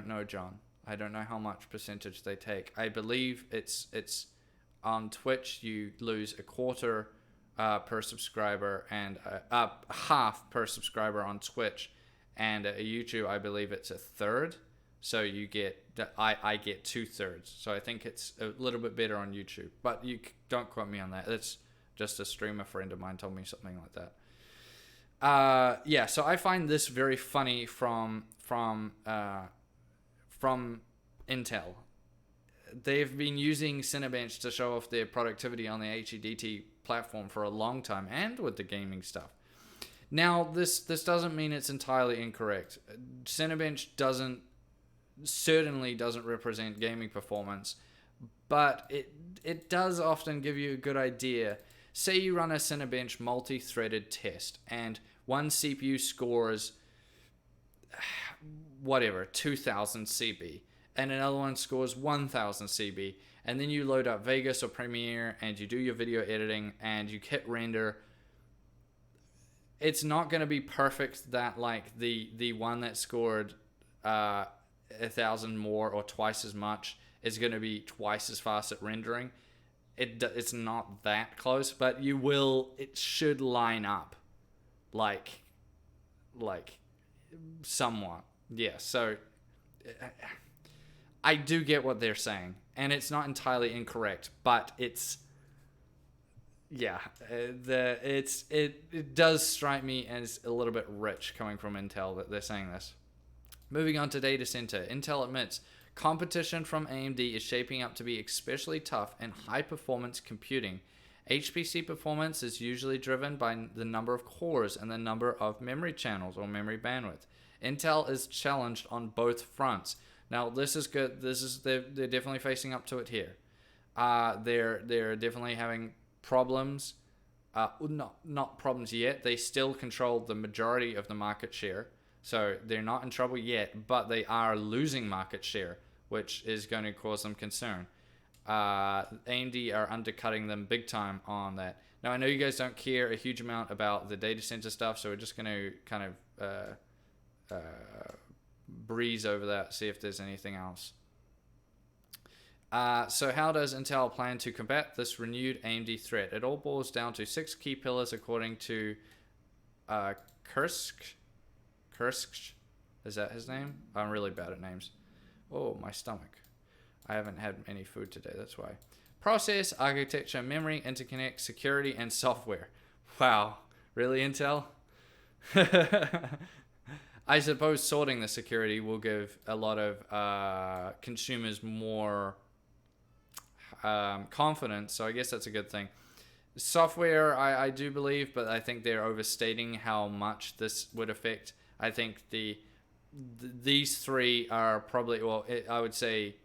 know, John. I don't know how much percentage they take. I believe it's on Twitch you lose a quarter per subscriber, and half per subscriber on Twitch, and YouTube I believe it's a third. So you get, I get 2/3. So I think it's a little bit better on YouTube, but you don't quote me on that. That's just a streamer friend of mine told me something like that. Yeah, so I find this very funny from Intel. They've been using Cinebench to show off their productivity on the HEDT platform for a long time, and with the gaming stuff. Now, this doesn't mean it's entirely incorrect. Cinebench certainly doesn't represent gaming performance, but it does often give you a good idea. Say you run a Cinebench multi-threaded test, and one CPU scores whatever 2000 CB, and another one scores 1000 CB, and then you load up Vegas or Premiere and you do your video editing and you hit render. It's not going to be perfect that like the one that scored 1000 more or twice as much is going to be twice as fast at rendering. It's not that close, but it should line up like somewhat. Yeah, so I do get what they're saying, and it's not entirely incorrect, but it does strike me as a little bit rich coming from Intel that they're saying this. Moving on to data center, Intel admits competition from AMD is shaping up to be especially tough in high-performance computing. HPC performance is usually driven by the number of cores and the number of memory channels or memory bandwidth. Intel is challenged on both fronts. Now, this is good. They're definitely facing up to it here. They're definitely having problems. Not problems yet. They still control the majority of the market share. So they're not in trouble yet, but they are losing market share, which is going to cause them concern. AMD are undercutting them big time on that. Now, I know you guys don't care a huge amount about the data center stuff, so we're just going to kind of breeze over that, see if there's anything else. So how does Intel plan to combat this renewed AMD threat? It all boils down to 6 key pillars according to Kursk. Is that his name? I'm really bad at names. Oh, my stomach. I haven't had any food today, that's why. Process, architecture, memory, interconnect, security, and software. Wow. Really, Intel? I suppose sorting the security will give a lot of consumers more... confident, so I guess that's a good thing. Software, I do believe, but I think they're overstating how much this would affect. I think these three are probably, well, I would say,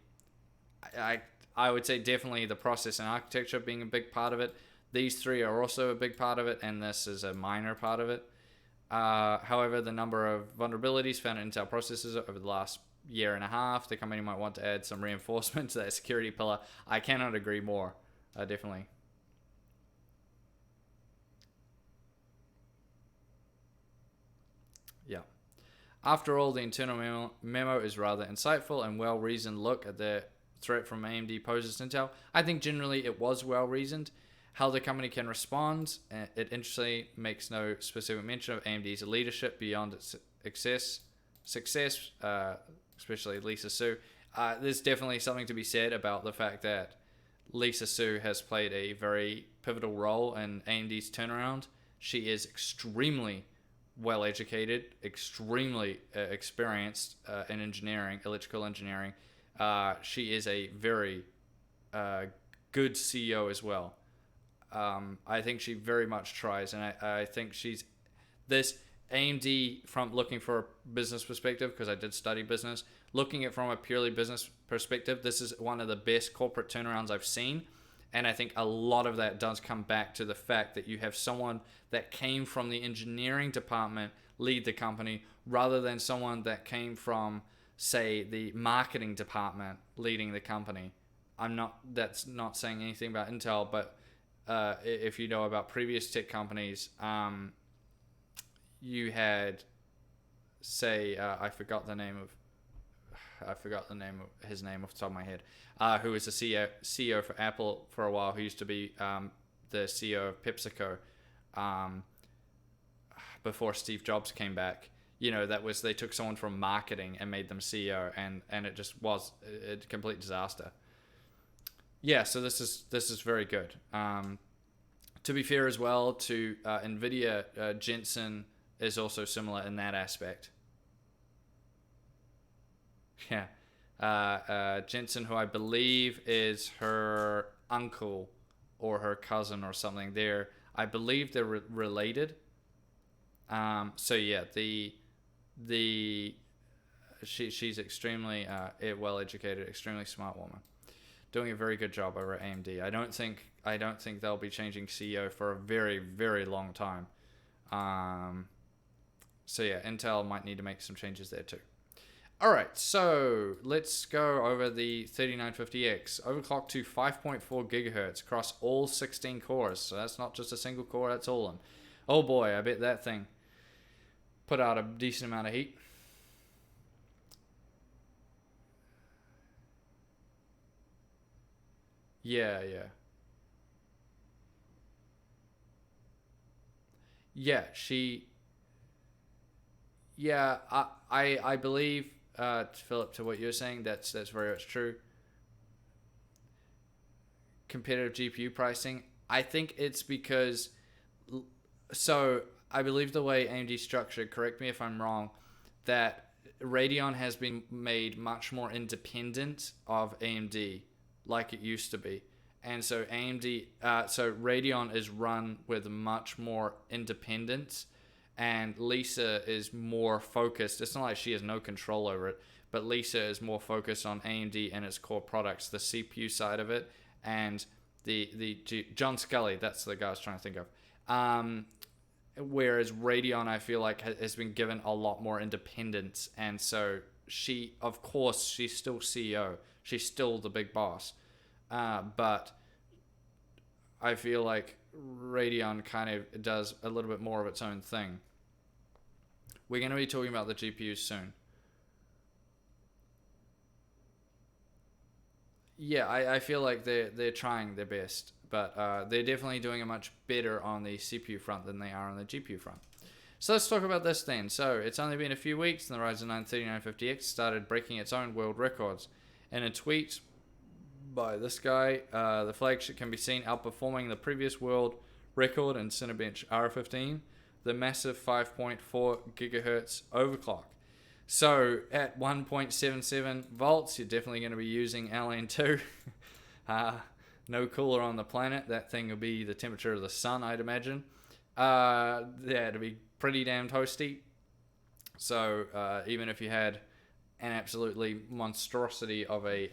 I I would say definitely the process and architecture being a big part of it. These three are also a big part of it, and this is a minor part of it. However, the number of vulnerabilities found in Intel processors over the last year and a half, the company might want to add some reinforcement to that security pillar. I cannot agree more. Definitely. Yeah. After all, the internal memo is rather insightful and well-reasoned look at the threat from AMD poses to Intel. I think generally it was well-reasoned. How the company can respond, it interestingly makes no specific mention of AMD's leadership beyond its success, especially Lisa Su. There's definitely something to be said about the fact that Lisa Su has played a very pivotal role in AMD's turnaround. She is extremely well educated, extremely experienced in engineering, electrical engineering. She is a very good CEO as well. I think she very much tries, and I think she's this AMD from looking for a business perspective, because I did study business. Looking at it from a purely business perspective, this is one of the best corporate turnarounds I've seen. And I think a lot of that does come back to the fact that you have someone that came from the engineering department lead the company, rather than someone that came from, say, the marketing department leading the company. That's not saying anything about Intel, but if you know about previous tech companies, you had, say, I forgot his name off the top of my head, who was the CEO for Apple for a while, who used to be the CEO of PepsiCo before Steve Jobs came back. They took someone from marketing and made them CEO, and it just was a complete disaster. Yeah, so this is very good. To be fair as well to NVIDIA, Jensen is also similar in that aspect. Yeah. Jensen, who I believe is her uncle or her cousin or something. I believe they're related. So yeah, she's extremely well educated, extremely smart woman, doing a very good job over at AMD. I don't think they'll be changing CEO for a very, very long time. So yeah, Intel might need to make some changes there too. All right, so let's go over the 3950X. Overclocked to 5.4 gigahertz across all 16 cores. So that's not just a single core, that's all of them. Oh boy, I bet that thing put out a decent amount of heat. Yeah. Yeah, yeah, I believe, Philip, to what you're saying, that's very much true. Competitive GPU pricing, I think it's because, so I believe the way AMD structured, correct me if I'm wrong, that Radeon has been made much more independent of AMD, like it used to be. And so Radeon is run with much more independence, and Lisa is more focused. It's not like she has no control over it, but Lisa is more focused on AMD and its core products, the CPU side of it, and the John Scully. That's the guy I was trying to think of. Whereas Radeon, I feel like, has been given a lot more independence, and so of course, she's still CEO. She's still the big boss, but I feel like Radeon kind of does a little bit more of its own thing. We're going to be talking about the GPUs soon. Yeah, I feel like they're trying their best, but they're definitely doing a much better on the CPU front than they are on the GPU front. So let's talk about this then. So it's only been a few weeks and the Ryzen 9 3950X started breaking its own world records. In a tweet by this guy, the flagship can be seen outperforming the previous world record in Cinebench R15, the massive 5.4 gigahertz overclock. So at 1.77 volts, you're definitely going to be using LN2. no cooler on the planet. That thing will be the temperature of the sun, I'd imagine. It'll be pretty damn toasty. So even if you had an absolutely monstrosity of a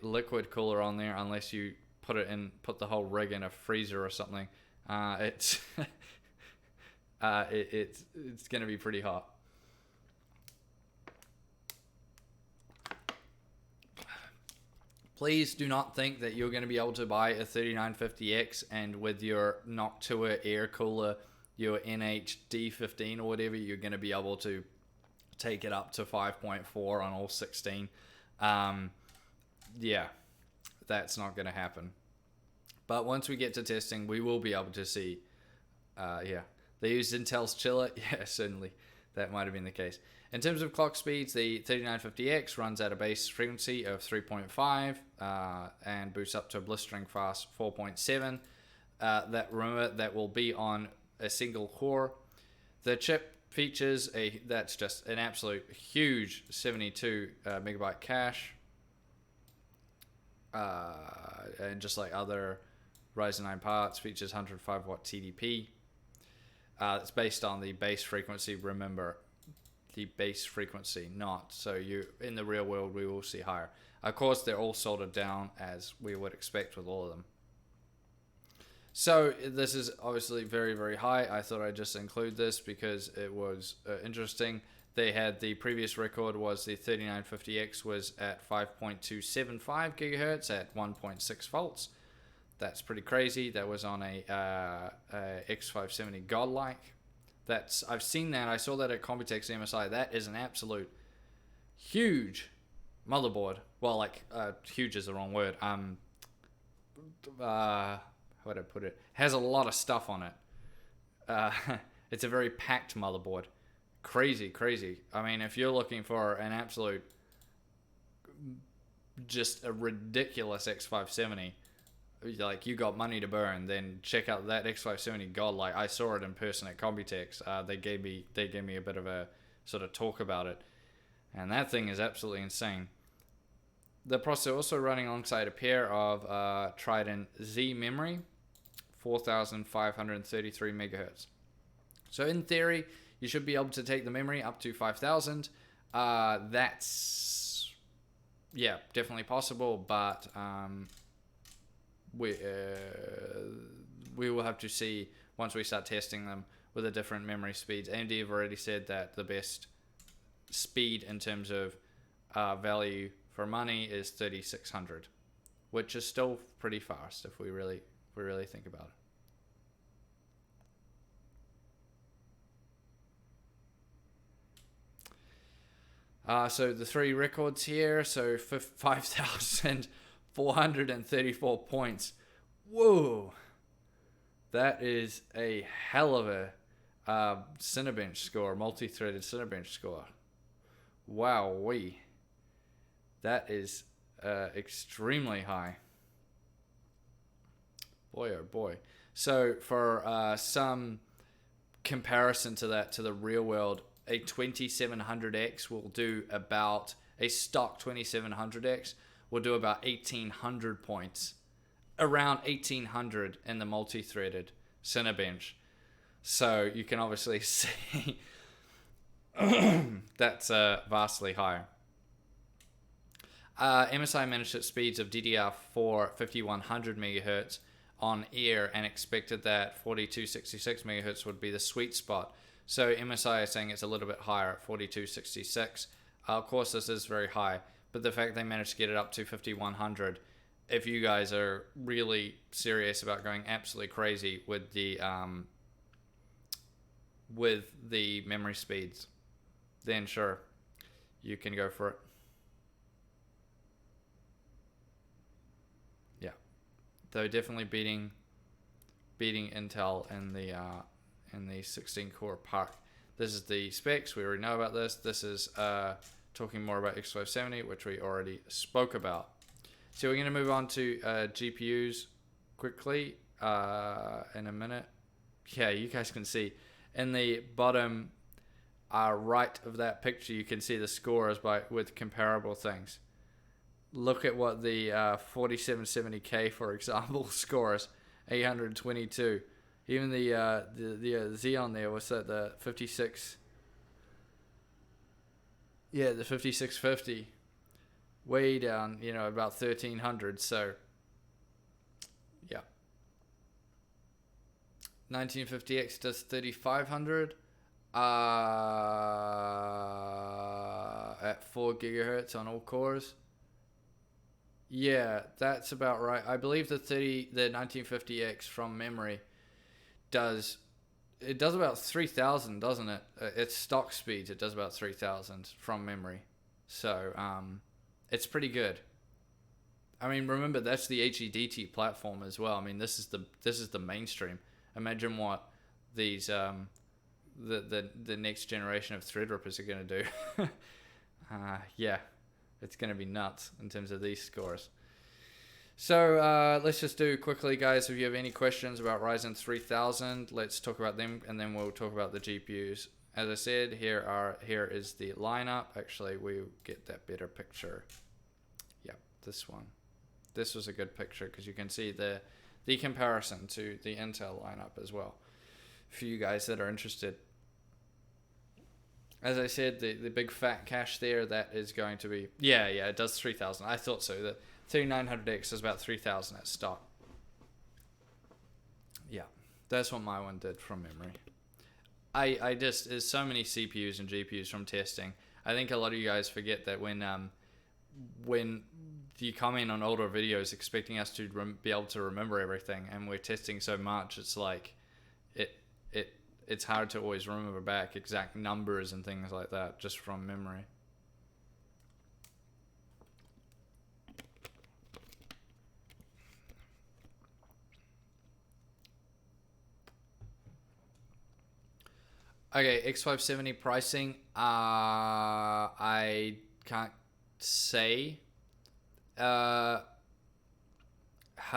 liquid cooler on there, unless you put the whole rig in a freezer or something, it's it's gonna be pretty hot. Please do not think that you're going to be able to buy a 3950X and with your Noctua air cooler, your NHD15 or whatever, you're going to be able to take it up to 5.4 on all 16. Yeah, that's not going to happen. But once we get to testing, we will be able to see. They used Intel's chiller. Yeah, certainly. That might have been the case. In terms of clock speeds, the 3950X runs at a base frequency of 3.5 and boosts up to a blistering fast 4.7. That will be on a single core. The chip features that's just an absolute huge 72 megabyte cache. And just like other Ryzen 9 parts, features 105 watt TDP. It's based on the base frequency. Remember, the base frequency, not so you in the real world we will see higher. Of course, they're all soldered down as we would expect with all of them. So this is obviously very, very high. I thought I'd just include this because it was interesting. They had the previous record was the 3950X was at 5.275 gigahertz at 1.6 volts. That's pretty crazy. That was on a X570 Godlike. I've seen that. I saw that at Computex MSI. That is an absolute huge motherboard. Well, like huge is the wrong word. How would I put it? Has a lot of stuff on it. It's a very packed motherboard. Crazy. I mean, if you're looking for an absolute, just a ridiculous X570, like you got money to burn, then check out that X570 Godlike. I saw it in person at Computex. They gave me a bit of a sort of talk about it, and that thing is absolutely insane. The processor also running alongside a pair of Trident Z memory, 4,533 megahertz. So in theory, you should be able to take the memory up to 5,000. That's definitely possible, but we will have to see once we start testing them with the different memory speeds. AMD have already said that the best speed in terms of value for money is 3600, which is still pretty fast if we really think about it. So the three records here, so 5,434 points. Whoa, that is a hell of a Cinebench score, multi-threaded Cinebench score. Wowee, that is extremely high. Boy, oh boy. So for some comparison to that, to the real world, a 2700X will do about, a stock 2700X will do about 1800 points. Around 1800 in the multi-threaded Cinebench. So you can obviously see that's vastly higher. MSI managed at speeds of DDR4 5100 megahertz on air and expected that 4266 megahertz would be the sweet spot. So MSI is saying it's a little bit higher at 4266. Of course, this is very high, but the fact they managed to get it up to 5100, if you guys are really serious about going absolutely crazy with the memory speeds, then sure, you can go for it. Yeah, though definitely beating Intel in the 16 core part. This is the specs. We already know about this. This is talking more about X570, which we already spoke about. So we're going to move on to GPUs quickly in a minute. Yeah, you guys can see in the bottom right of that picture, you can see the scores with comparable things. Look at what the 4770K, for example, scores. 822. Even the Xeon there, what's that? The 56. Yeah, the 5650. Way down, about 1300. So, yeah. 1950X does 3500. At 4 gigahertz on all cores. Yeah, that's about right. I believe the 1950X from memory does about 3000, doesn't it? It's stock speeds. It does about 3000 from memory. So, it's pretty good. I mean, remember that's the HEDT platform as well. I mean, this is the mainstream. Imagine what these the next generation of Threadrippers are going to do. Yeah, it's going to be nuts in terms of these scores. So let's just do quickly, guys. If you have any questions about Ryzen 3000, let's talk about them, and then we'll talk about the GPUs. As I said, here is the lineup. Actually, we'll get that better picture. Yeah, this one. This was a good picture because you can see the comparison to the Intel lineup as well. For you guys that are interested. As I said, the big fat cache there, that is going to be... Yeah, it does 3000. I thought so. The 3900X is about 3000 at stock. Yeah, that's what my one did from memory. I just... There's so many CPUs and GPUs from testing. I think a lot of you guys forget that when you come in on older videos expecting us to be able to remember everything, and we're testing so much, it's like... It's hard to always remember back exact numbers and things like that just from memory. Okay, X570 pricing. I can't say. How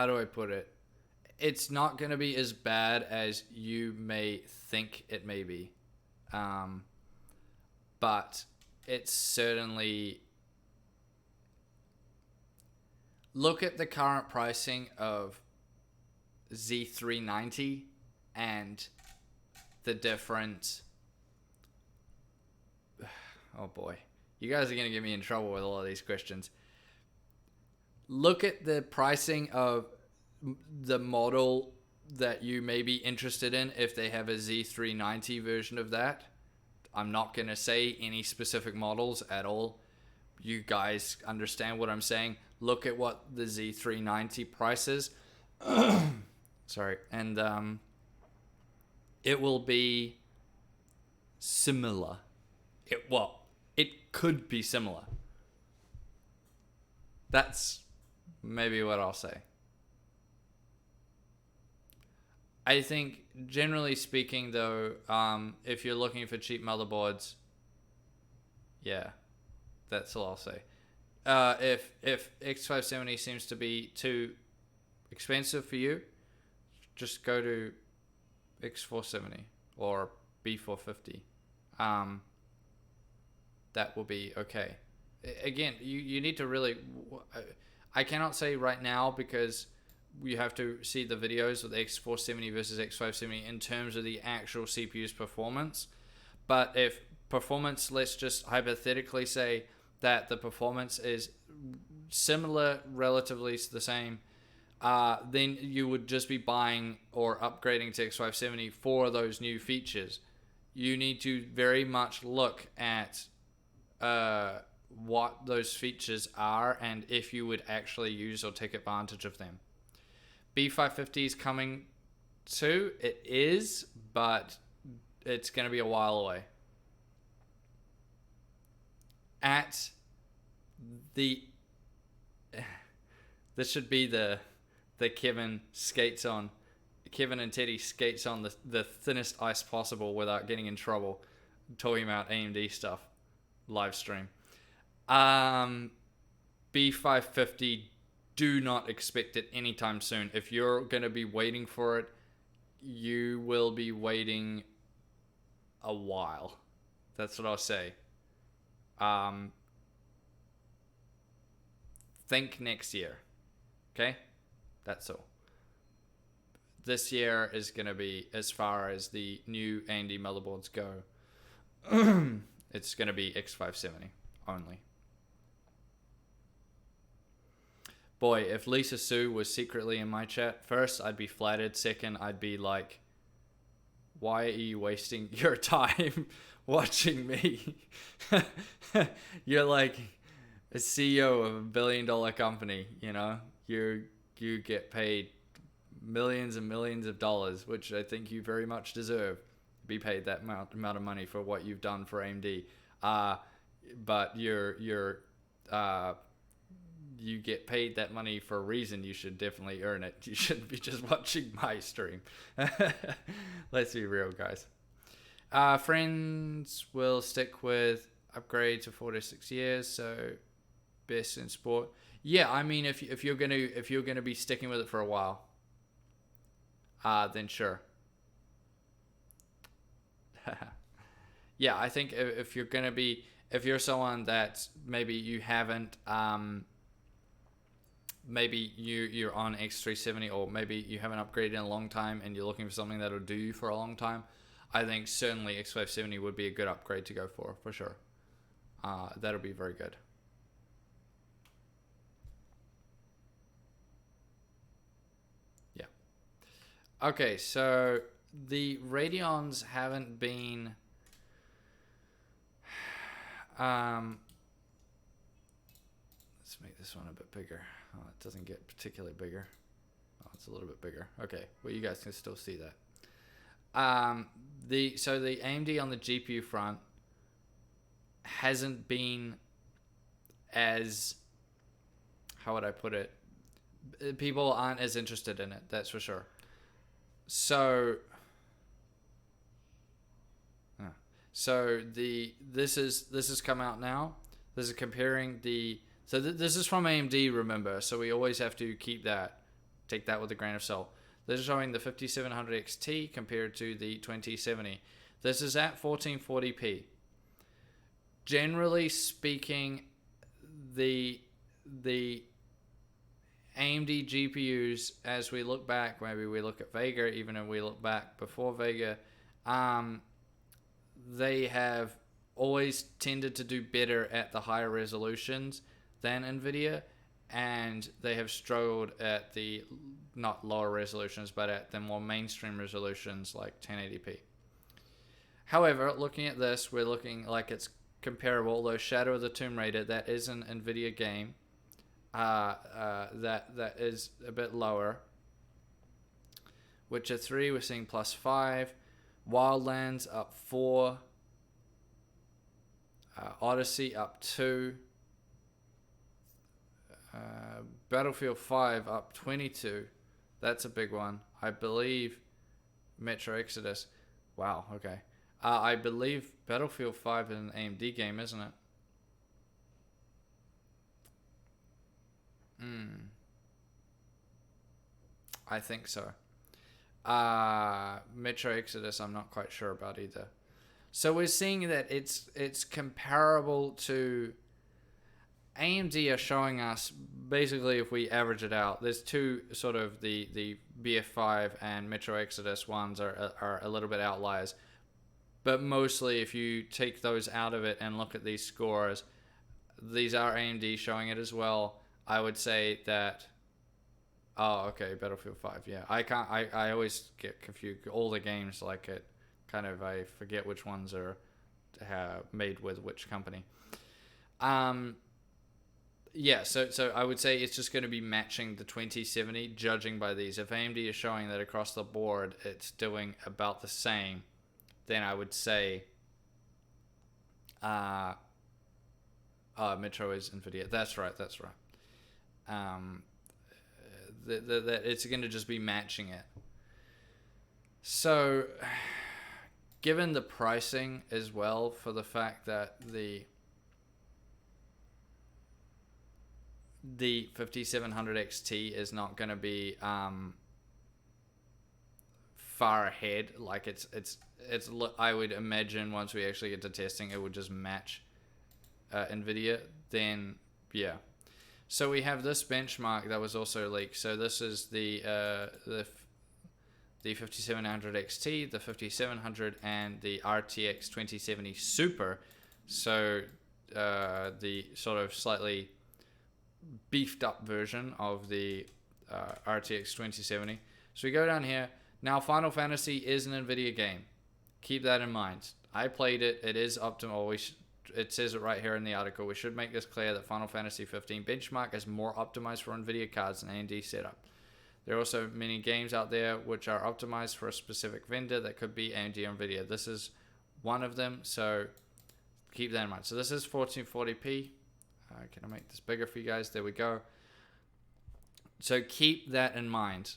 do I put it? It's not going to be as bad as you may think it may be. But it's certainly... Look at the current pricing of Z390 and the different... Oh boy. You guys are going to get me in trouble with all of these questions. Look at the pricing of the model that you may be interested in if they have a Z390 version of that. I'm not going to say any specific models at all. You guys understand what I'm saying. Look at what the Z390 price is. Sorry. And it will be similar. It could be similar. That's maybe what I'll say. I think, generally speaking, though, if you're looking for cheap motherboards, yeah, that's all I'll say. If X570 seems to be too expensive for you, just go to X470 or B450. That will be okay. Again, you need to really... I cannot say right now because... You have to see the videos with X470 versus X570 in terms of the actual CPU's performance. But if performance, let's just hypothetically say that the performance is similar, relatively the same, then you would just be buying or upgrading to X570 for those new features. You need to very much look at what those features are and if you would actually use or take advantage of them. B550 is coming too. It is, but it's going to be a while away. At the... This should be the Kevin and Teddy skates on the thinnest ice possible without getting in trouble talking about AMD stuff live stream. B550, do not expect it anytime soon. If you're going to be waiting for it, you will be waiting a while. That's what I'll say. think next year. Okay? That's all. This year is going to be, as far as the new AMD motherboards go, it's going to be X570 only. Boy, if Lisa Sue was secretly in my chat, first, I'd be flattered. Second, I'd be like, why are you wasting your time watching me? You're like a CEO of $1 billion company, you know? You get paid millions and millions of dollars, which I think you very much deserve. Be paid that amount of money for what you've done for AMD. But you get paid that money for a reason. You should definitely earn it. You shouldn't be just watching my stream. Let's be real, guys. Friends will stick with upgrade to 4 to 6 years, so best in sport. Yeah, I mean, if you're gonna be sticking with it for a while, then sure. Yeah, I think if you're someone that maybe you haven't, maybe you're on X370, or maybe you haven't upgraded in a long time and you're looking for something that'll do you for a long time, I think certainly X570 would be a good upgrade to go for sure. That'll be very good. Yeah. Okay, so the Radeons haven't been let's make this one a bit bigger. Oh, it doesn't get particularly bigger. Oh, it's a little bit bigger. Okay, well, you guys can still see that. So the AMD on the GPU front hasn't been as, how would I put it? People aren't as interested in it, that's for sure. So this has come out now. This is comparing the, so this is from AMD, remember, so we always have to take that with a grain of salt. This is showing the 5700XT compared to the 2070. This is at 1440p. Generally speaking, the AMD GPUs, as we look back, maybe we look at Vega, even if we look back before Vega, they have always tended to do better at the higher resolutions than NVIDIA, and they have struggled at the not lower resolutions, but at the more mainstream resolutions like 1080p. However, looking at this, we're looking like it's comparable, although Shadow of the Tomb Raider, that is an NVIDIA game, that is a bit lower. Witcher 3, we're seeing +5. Wildlands up 4. Odyssey up 2. Battlefield 5 up 22. That's a big one. I believe Metro Exodus. Wow, okay. I believe Battlefield 5 is an AMD game, isn't it? I think so. Metro Exodus, I'm not quite sure about either. So we're seeing that it's comparable to, AMD are showing us, basically if we average it out, there's two sort of the BF5 and Metro Exodus ones are a little bit outliers. But mostly if you take those out of it and look at these scores, these are AMD showing it as well. I would say that, oh, okay, Battlefield 5, yeah. I always get confused. All the games like it, kind of, I forget which ones are made with which company. Yeah, so I would say it's just going to be matching the 2070, judging by these. If AMD is showing that across the board it's doing about the same, then I would say Metro is NVIDIA. That's right. That it's going to just be matching it. So, given the pricing as well, for the fact that the 5700XT is not going to be far ahead, like it's I would imagine once we actually get to testing, it would just match NVIDIA. Then yeah, So we have this benchmark that was also leaked. So this is the 5700 XT, the 5700, and the RTX 2070 Super. So the sort of slightly beefed up version of the RTX 2070. So we go down here. Now Final Fantasy is an NVIDIA game. Keep that in mind. I played it. It is optimal. It says it right here in the article. We should make this clear that Final Fantasy 15 benchmark is more optimized for NVIDIA cards than AMD setup. There are also many games out there which are optimized for a specific vendor that could be AMD or NVIDIA. This is one of them, so keep that in mind. So this is 1440p. Can I make this bigger for you guys? There we go. So keep that in mind.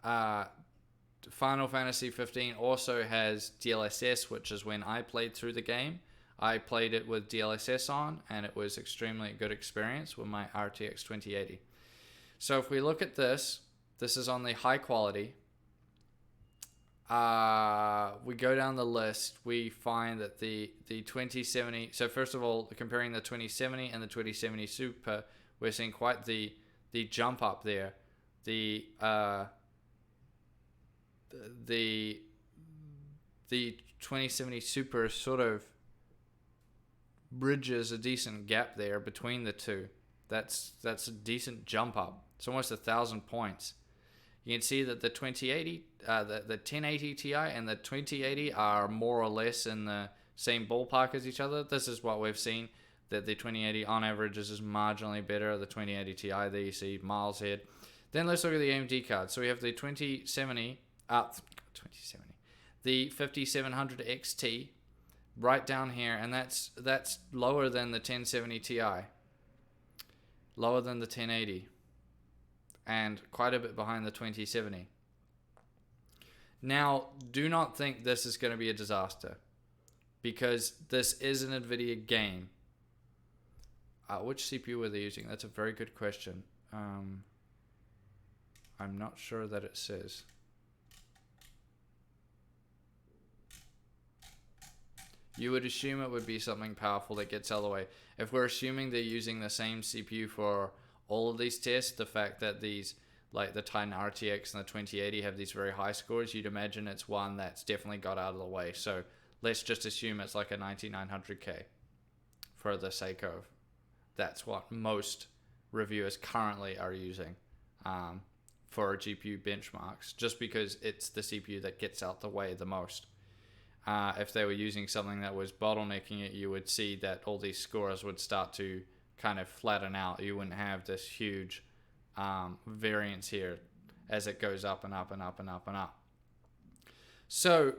Final Fantasy 15 also has DLSS, which is when I played through the game. I played it with DLSS on, and it was extremely good experience with my RTX 2080. So if we look at this, this is on the high quality. We go down the list, we find that the 2070, so first of all, comparing the 2070 and the 2070 Super, we're seeing quite the jump up there. The 2070 Super sort of bridges a decent gap there between the two. That's a decent jump up. It's almost 1,000 points. You can see that the 2080, the 1080 Ti and the 2080 are more or less in the same ballpark as each other. This is what we've seen, that the 2080 on average is just marginally better. The 2080 Ti, there you see miles ahead. Then let's look at the AMD card. So we have the 2070, the 5700 XT right down here, and that's lower than the 1070 Ti, lower than the 1080, and quite a bit behind the 2070. Now, do not think this is going to be a disaster, because this is an NVIDIA game. Which CPU are they using? That's a very good question. I'm not sure that it says. You would assume it would be something powerful that gets out of the way. If we're assuming they're using the same CPU for all of these tests, the fact that these, like the Titan RTX and the 2080 have these very high scores, you'd imagine it's one that's definitely got out of the way. So let's just assume it's like a 9900K for the sake of that's what most reviewers currently are using for GPU benchmarks, just because it's the CPU that gets out the way the most. If they were using something that was bottlenecking it, you would see that all these scores would start to kind of flatten out. You wouldn't have this huge variance here as it goes up and up and up and up and up. So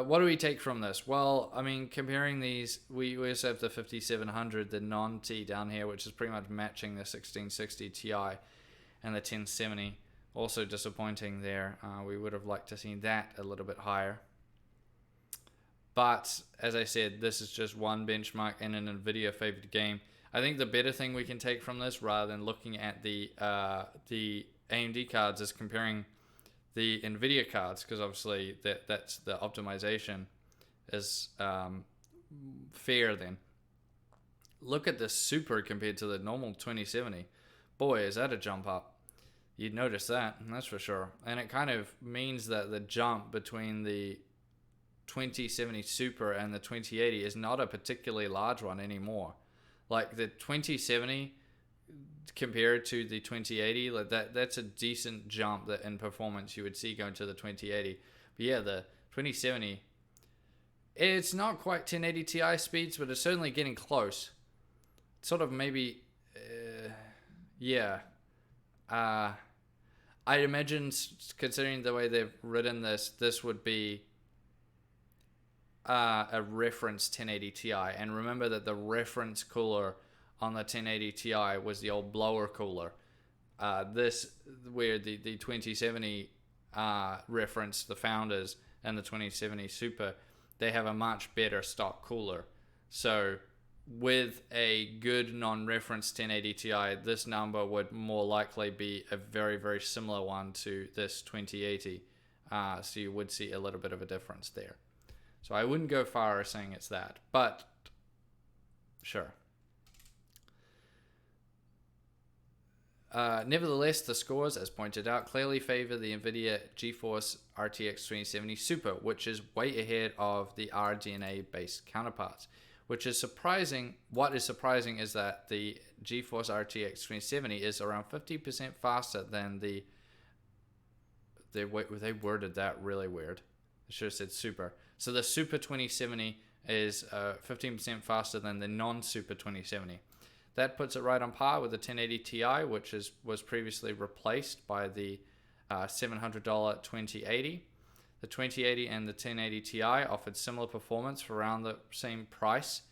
what do we take from this? Well, I mean, comparing these, we also have the 5700, the non-T down here, which is pretty much matching the 1660 Ti and the 1070. Also disappointing there. We would have liked to see that a little bit higher. But as I said, this is just one benchmark in an NVIDIA favored game. I think the better thing we can take from this, rather than looking at the AMD cards, is comparing the NVIDIA cards, because obviously that's the optimization is fair. Then look at the Super compared to the normal 2070. Boy, is that a jump up. You'd notice that's for sure. And it kind of means that the jump between the 2070 Super and the 2080 is not a particularly large one anymore. Like the 2070 compared to the 2080, like that's a decent jump that in performance you would see going to the 2080. But yeah, the 2070, it's not quite 1080 Ti speeds, but it's certainly getting close. Sort of maybe, I'd imagine, considering the way they've written this would be a reference 1080 Ti, and remember that the reference cooler on the 1080 Ti was the old blower cooler. This, where the 2070 reference, the founders, and the 2070 Super, they have a much better stock cooler. So with a good non-reference 1080 Ti, this number would more likely be a very, very similar one to this 2080. So you would see a little bit of a difference there. So I wouldn't go far as saying it's that, but sure. Nevertheless, the scores, as pointed out, clearly favor the NVIDIA GeForce RTX 2070 Super, which is way ahead of the RDNA-based counterparts. Which is surprising. What is surprising is that the GeForce RTX 2070 is around 50% faster than the... They worded that really weird. I should have said Super. So the Super 2070 is 15% faster than the non-Super 2070. That puts it right on par with the 1080 Ti, which was previously replaced by the $700 2080. The 2080 and the 1080 Ti offered similar performance for around the same price.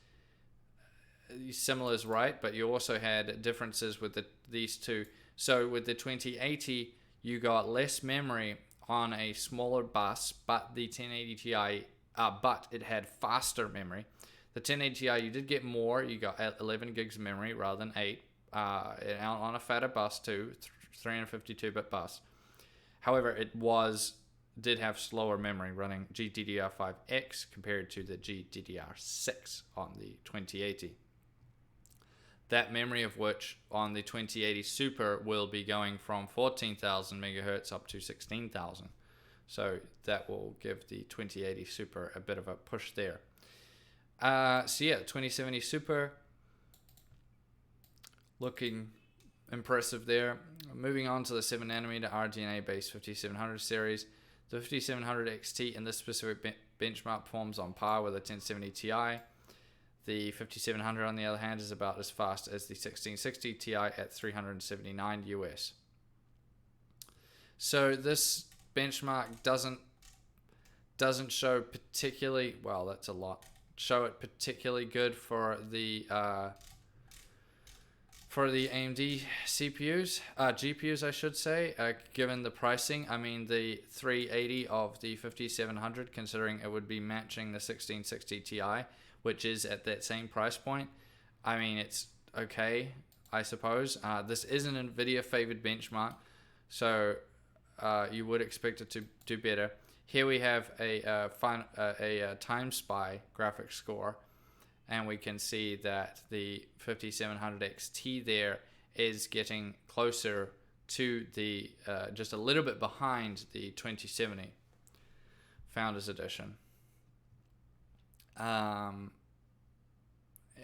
Similar is right, but you also had differences with these two. So with the 2080, you got less memory on a smaller bus, but the 1080 Ti, but it had faster memory. The 1080 Ti, you did get more. You got 11 gigs of memory rather than 8 on a fatter bus too, 352-bit bus. However, it did have slower memory running GDDR5X compared to the GDDR6 on the 2080. That memory of which on the 2080 Super will be going from 14,000 megahertz up to 16,000. So that will give the 2080 Super a bit of a push there. 2070 Super looking impressive there. Moving on to the 7nm RDNA based 5700 series. The 5700XT in this specific benchmark performs on par with the 1070 Ti. The 5700 on the other hand is about as fast as the 1660 Ti at 379 US. So this benchmark doesn't show particularly, well, that's a lot. Show it particularly good for the AMD CPUs, GPUs, I should say, given the pricing. I mean, the 380 of the 5700, considering it would be matching the 1660 Ti, which is at that same price point. I mean, it's okay, I suppose. This is an NVIDIA favored benchmark, so you would expect it to do better. Here we have a time spy graphics score, and we can see that the 5700XT there is getting closer to the, just a little bit behind the 2070 Founders Edition. And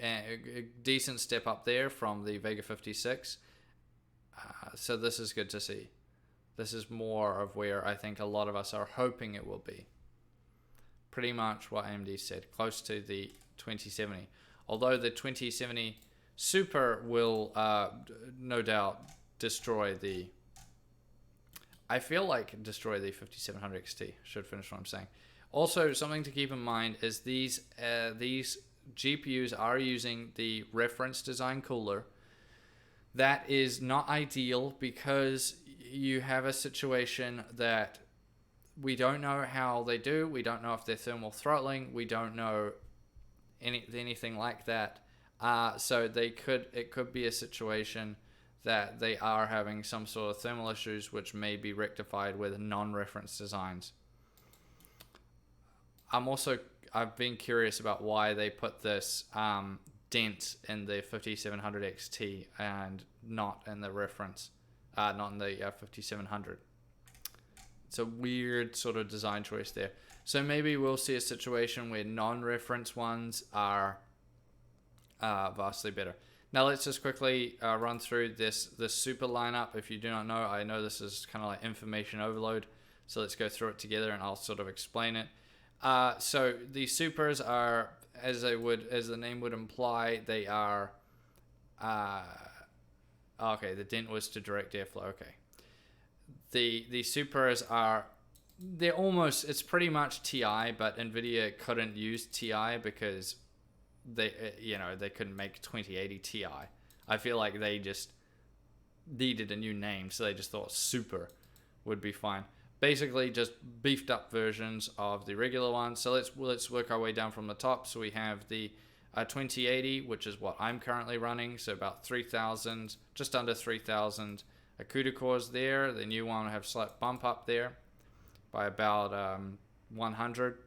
a decent step up there from the Vega 56. So this is good to see. This is more of where I think a lot of us are hoping it will be. Pretty much what AMD said, close to the 2070. Although the 2070 Super will no doubt destroy the... I feel like destroy the 5700 XT. Should finish what I'm saying. Also, something to keep in mind is these GPUs are using the reference design cooler. That is not ideal because you have a situation that we don't know how they do. We don't know if they're thermal throttling. We don't know anything like that. So it could be a situation that they are having some sort of thermal issues which may be rectified with non-reference designs. I've been curious about why they put this dent in the 5700 XT and not in the reference, not in the 5700. It's a weird sort of design choice there. So maybe we'll see a situation where non-reference ones are vastly better. Now let's just quickly run through this Super lineup. If you do not know, I know this is kind of like information overload. So let's go through it together and I'll sort of explain it. So the Supers are, as the name would imply, they are, okay, the dent was to direct airflow, okay. The Supers are, it's pretty much TI, but NVIDIA couldn't use TI because they couldn't make 2080 Ti. I feel like they just needed a new name, so they just thought Super would be fine. Basically, just beefed up versions of the regular one. So let's work our way down from the top. So we have the 2080, which is what I'm currently running. So about 3,000, just under 3,000 CUDA cores there. The new one will have a slight bump up there by about 100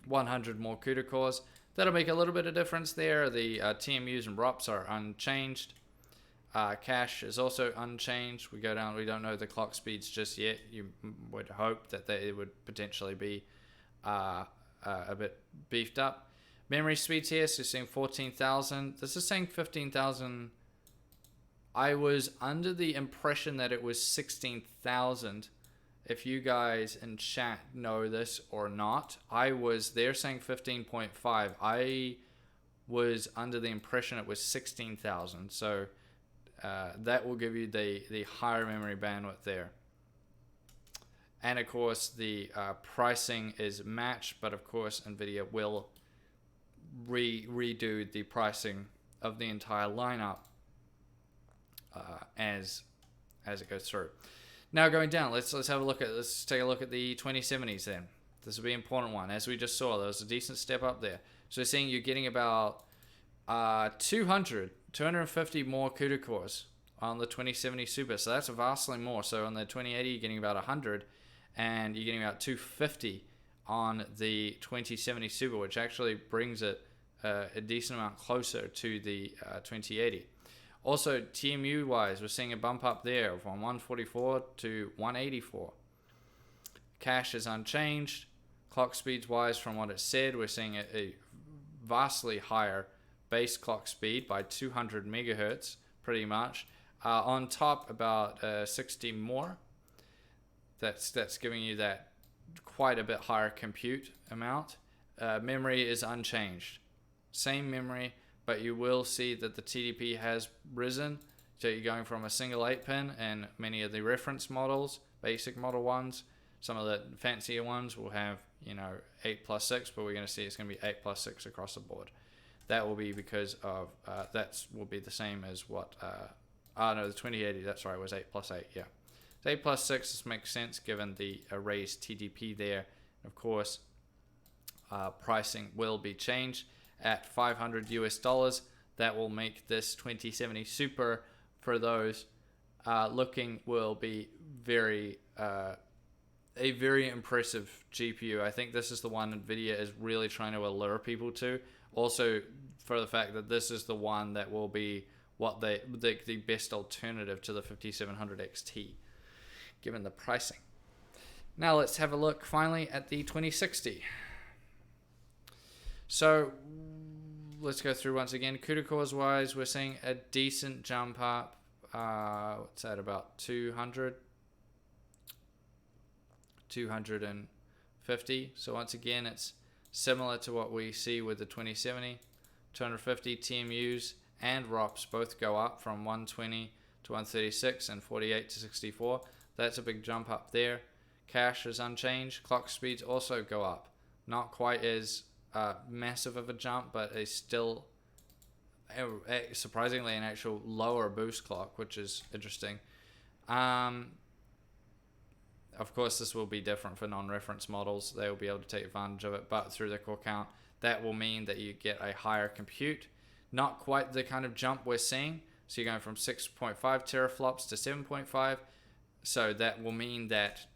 more CUDA cores. That'll make a little bit of difference there. The TMUs and ROPs are unchanged. Cache is also unchanged. We go down, we don't know the clock speeds just yet. You would hope that it would potentially be a bit beefed up. Memory speeds here, so you're seeing 14,000. This is saying 15,000. I was under the impression that it was 16,000. If you guys in chat know this or not, they're saying 15.5. I was under the impression it was 16,000. So that will give you the higher memory bandwidth there. And of course, the pricing is matched, but of course, NVIDIA will redo the pricing of the entire lineup as it goes through. Now going down, let's take a look at the 2070s then. This will be an important one. As we just saw, there was a decent step up there. So we're seeing you're getting about 250 more CUDA cores on the 2070 Super. So that's vastly more. So on the 2080, you're getting about 100, and you're getting about 250 on the 2070 Super, which actually brings it a decent amount closer to the 2080. Also, TMU wise, we're seeing a bump up there from 144 to 184. Cache is unchanged. Clock speeds wise, from what it said, we're seeing a vastly higher base clock speed by 200 megahertz, pretty much. On top, about 60 more. That's giving you that quite a bit higher compute amount. Memory is unchanged. Same memory, but you will see that the TDP has risen. So you're going from a single 8-pin, and many of the reference models, basic model ones, some of the fancier ones will have 8+6, but we're going to see it's going to be 8+6 across the board. That will be because of that will be the same as what the 2080, that's right, was 8+8. Yeah, so 8+6, this makes sense given the raised TDP there. Of course, pricing will be changed at $500 US. That will make this 2070 Super, for those looking, will be a very impressive GPU. I think this is the one NVIDIA is really trying to allure people to. Also, for the fact that this is the one that will be the best alternative to the 5700XT, given the pricing. Now let's have a look finally at the 2060. So let's go through once again. CUDA cores wise, we're seeing a decent jump up. What's that, about 250. So once again, it's similar to what we see with the 2070. 250 TMUs and ROPs both go up from 120 to 136 and 48 to 64. That's a big jump up there. Cache is unchanged. Clock speeds also go up. Not quite as massive of a jump, but it's still surprisingly an actual lower boost clock, which is interesting. Of course, this will be different for non-reference models. They will be able to take advantage of it, but through the core count, that will mean that you get a higher compute. Not quite the kind of jump we're seeing. So you're going from 6.5 teraflops to 7.5. So that will mean that,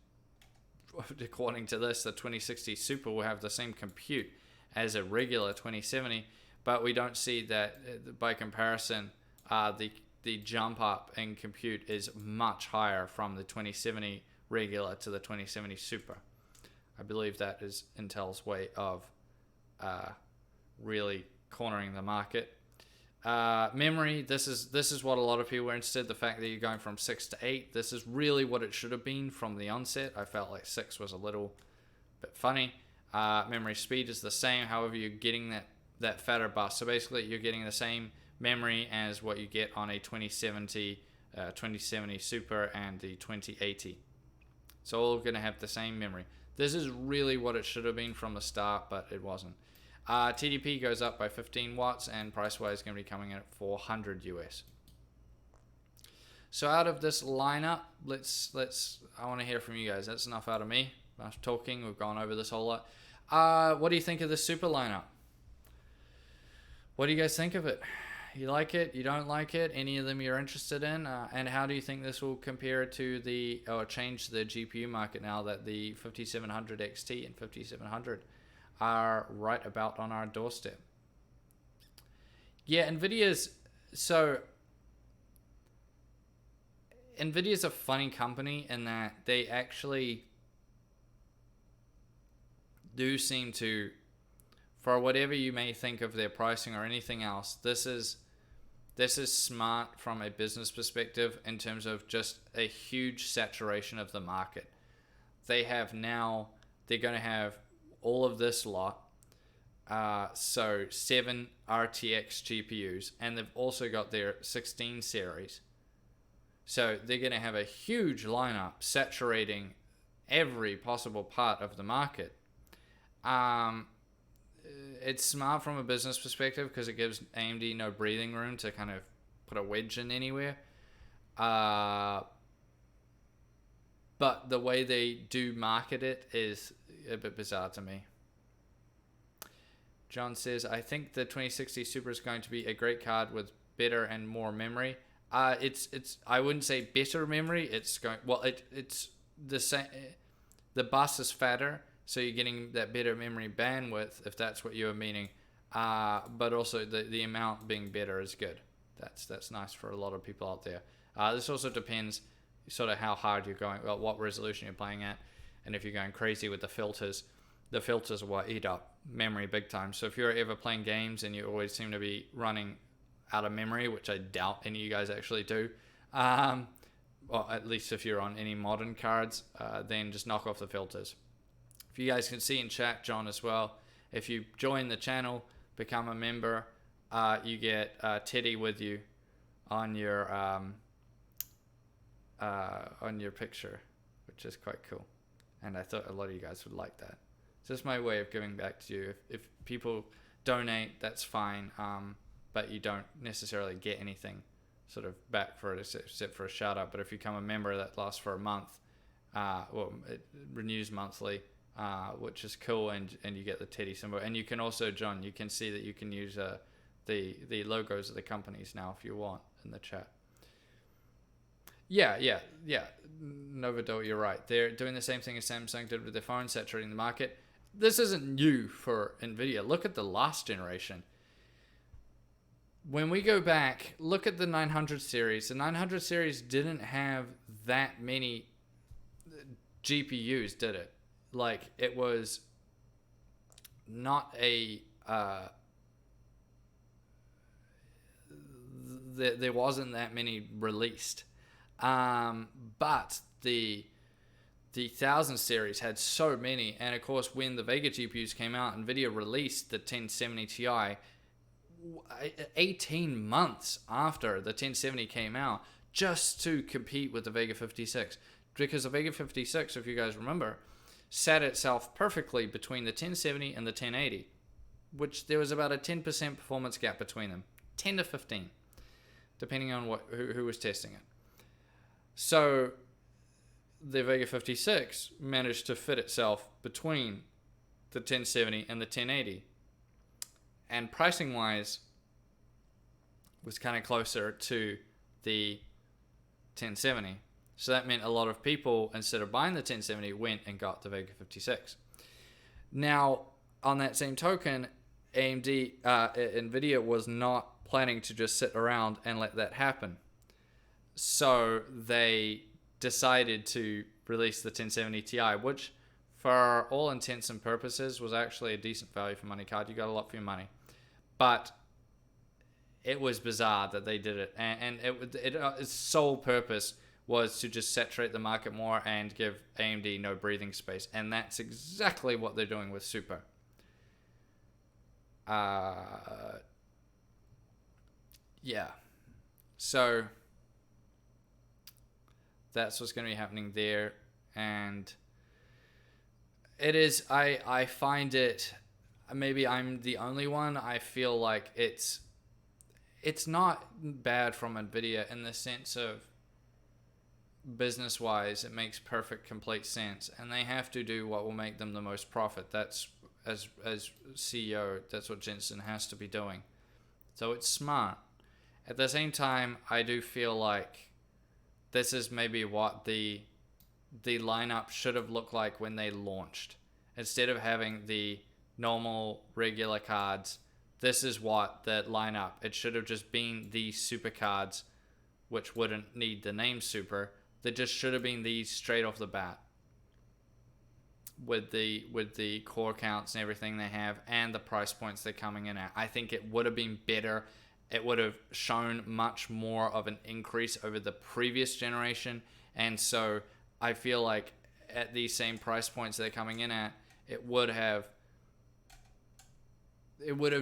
according to this, the 2060 Super will have the same compute as a regular 2070, but we don't see that by comparison. The jump up in compute is much higher from the 2070 regular to the 2070 Super. I believe that is Intel's way of really cornering the market. Memory, this is what a lot of people were interested. The fact that you're going from 6 to 8, this is really what it should have been from the onset. I felt like 6 was a little bit funny. Memory speed is the same, however you're getting that fatter bus. So basically you're getting the same memory as what you get on a 2070 Super and the 2080. So all going to have the same memory. This is really what it should have been from the start, but it wasn't. TDP goes up by 15 watts, and price-wise is going to be coming in at $400 US. So out of this lineup, I want to hear from you guys. That's enough out of me. Enough talking. We've gone over this whole lot. What do you think of the Super lineup? What do you guys think of it? You like it? You don't like it? Any of them you're interested in? And how do you think this will compare to change the GPU market now that the 5700XT and 5700 are right about on our doorstep? Yeah, NVIDIA's... So, Nvidia's a funny company in that they actually do seem to, for whatever you may think of their pricing or anything else, this is smart from a business perspective in terms of just a huge saturation of the market. They're going to have all of this lot, so 7 RTX GPUs, and they've also got their 16 series. So they're going to have a huge lineup saturating every possible part of the market. It's smart from a business perspective because it gives AMD no breathing room to kind of put a wedge in anywhere. But the way they do market it is a bit bizarre to me. John says, I think the 2060 Super is going to be a great card with better and more memory. It's I wouldn't say better memory. It's the same. The bus is fatter, so you're getting that better memory bandwidth, if that's what you were meaning. But also the amount being better is good. That's nice for a lot of people out there. This also depends sort of how hard you're going, well, what resolution you're playing at, and if you're going crazy with the filters are what eat up memory big time. So if you're ever playing games and you always seem to be running out of memory, which I doubt any of you guys actually do, well, at least if you're on any modern cards, then just knock off the filters. If you guys can see in chat, John, as well, if you join the channel, become a member, you get Teddy with you on your picture, which is quite cool. And I thought a lot of you guys would like that. So it's my way of giving back to you. If people donate, that's fine, but you don't necessarily get anything sort of back for it except for a shout out. But if you become a member, that lasts for a month. Well, it renews monthly, which is cool, and you get the Teddy symbol. And you can also, John, you can see that you can use the logos of the companies now if you want in the chat. Yeah. Novadol, you're right. They're doing the same thing as Samsung did with their phone, saturating the market. This isn't new for Nvidia. Look at the last generation. When we go back, look at the 900 series. The 900 series didn't have that many GPUs, did it? Like, it was not a... there wasn't that many released. But the 1000 series had so many, and of course when the Vega GPUs came out, Nvidia released the 1070 Ti 18 months after the 1070 came out, just to compete with the Vega 56, because the Vega 56, if you guys remember, sat itself perfectly between the 1070 and the 1080, which there was about a 10% performance gap between them, 10 to 15, depending on who was testing it. So the Vega 56 managed to fit itself between the 1070 and the 1080, and pricing wise was kind of closer to the 1070. So that meant a lot of people, instead of buying the 1070, went and got the Vega 56. Now, on that same token, Nvidia was not planning to just sit around and let that happen. So they decided to release the 1070 Ti, which for all intents and purposes was actually a decent value for money card. You got a lot for your money. But it was bizarre that they did it. And its sole purpose was to just saturate the market more and give AMD no breathing space. And that's exactly what they're doing with Super. Yeah. So that's what's going to be happening there. And it is, I find it, maybe I'm the only one, I feel like it's not bad from Nvidia in the sense of business wise, it makes perfect, complete sense, and they have to do what will make them the most profit. That's, as CEO, that's what Jensen has to be doing. So it's smart. At the same time, I do feel like this is maybe what the lineup should have looked like when they launched. Instead of having the normal regular cards, this is what that lineup, it should have just been the super cards which wouldn't need the name Super. There just should have been these straight off the bat with the core counts and everything they have and the price points they're coming in at. I think it would have been better. It would have shown much more of an increase over the previous generation, and so I feel like at these same price points they're coming in at, it would have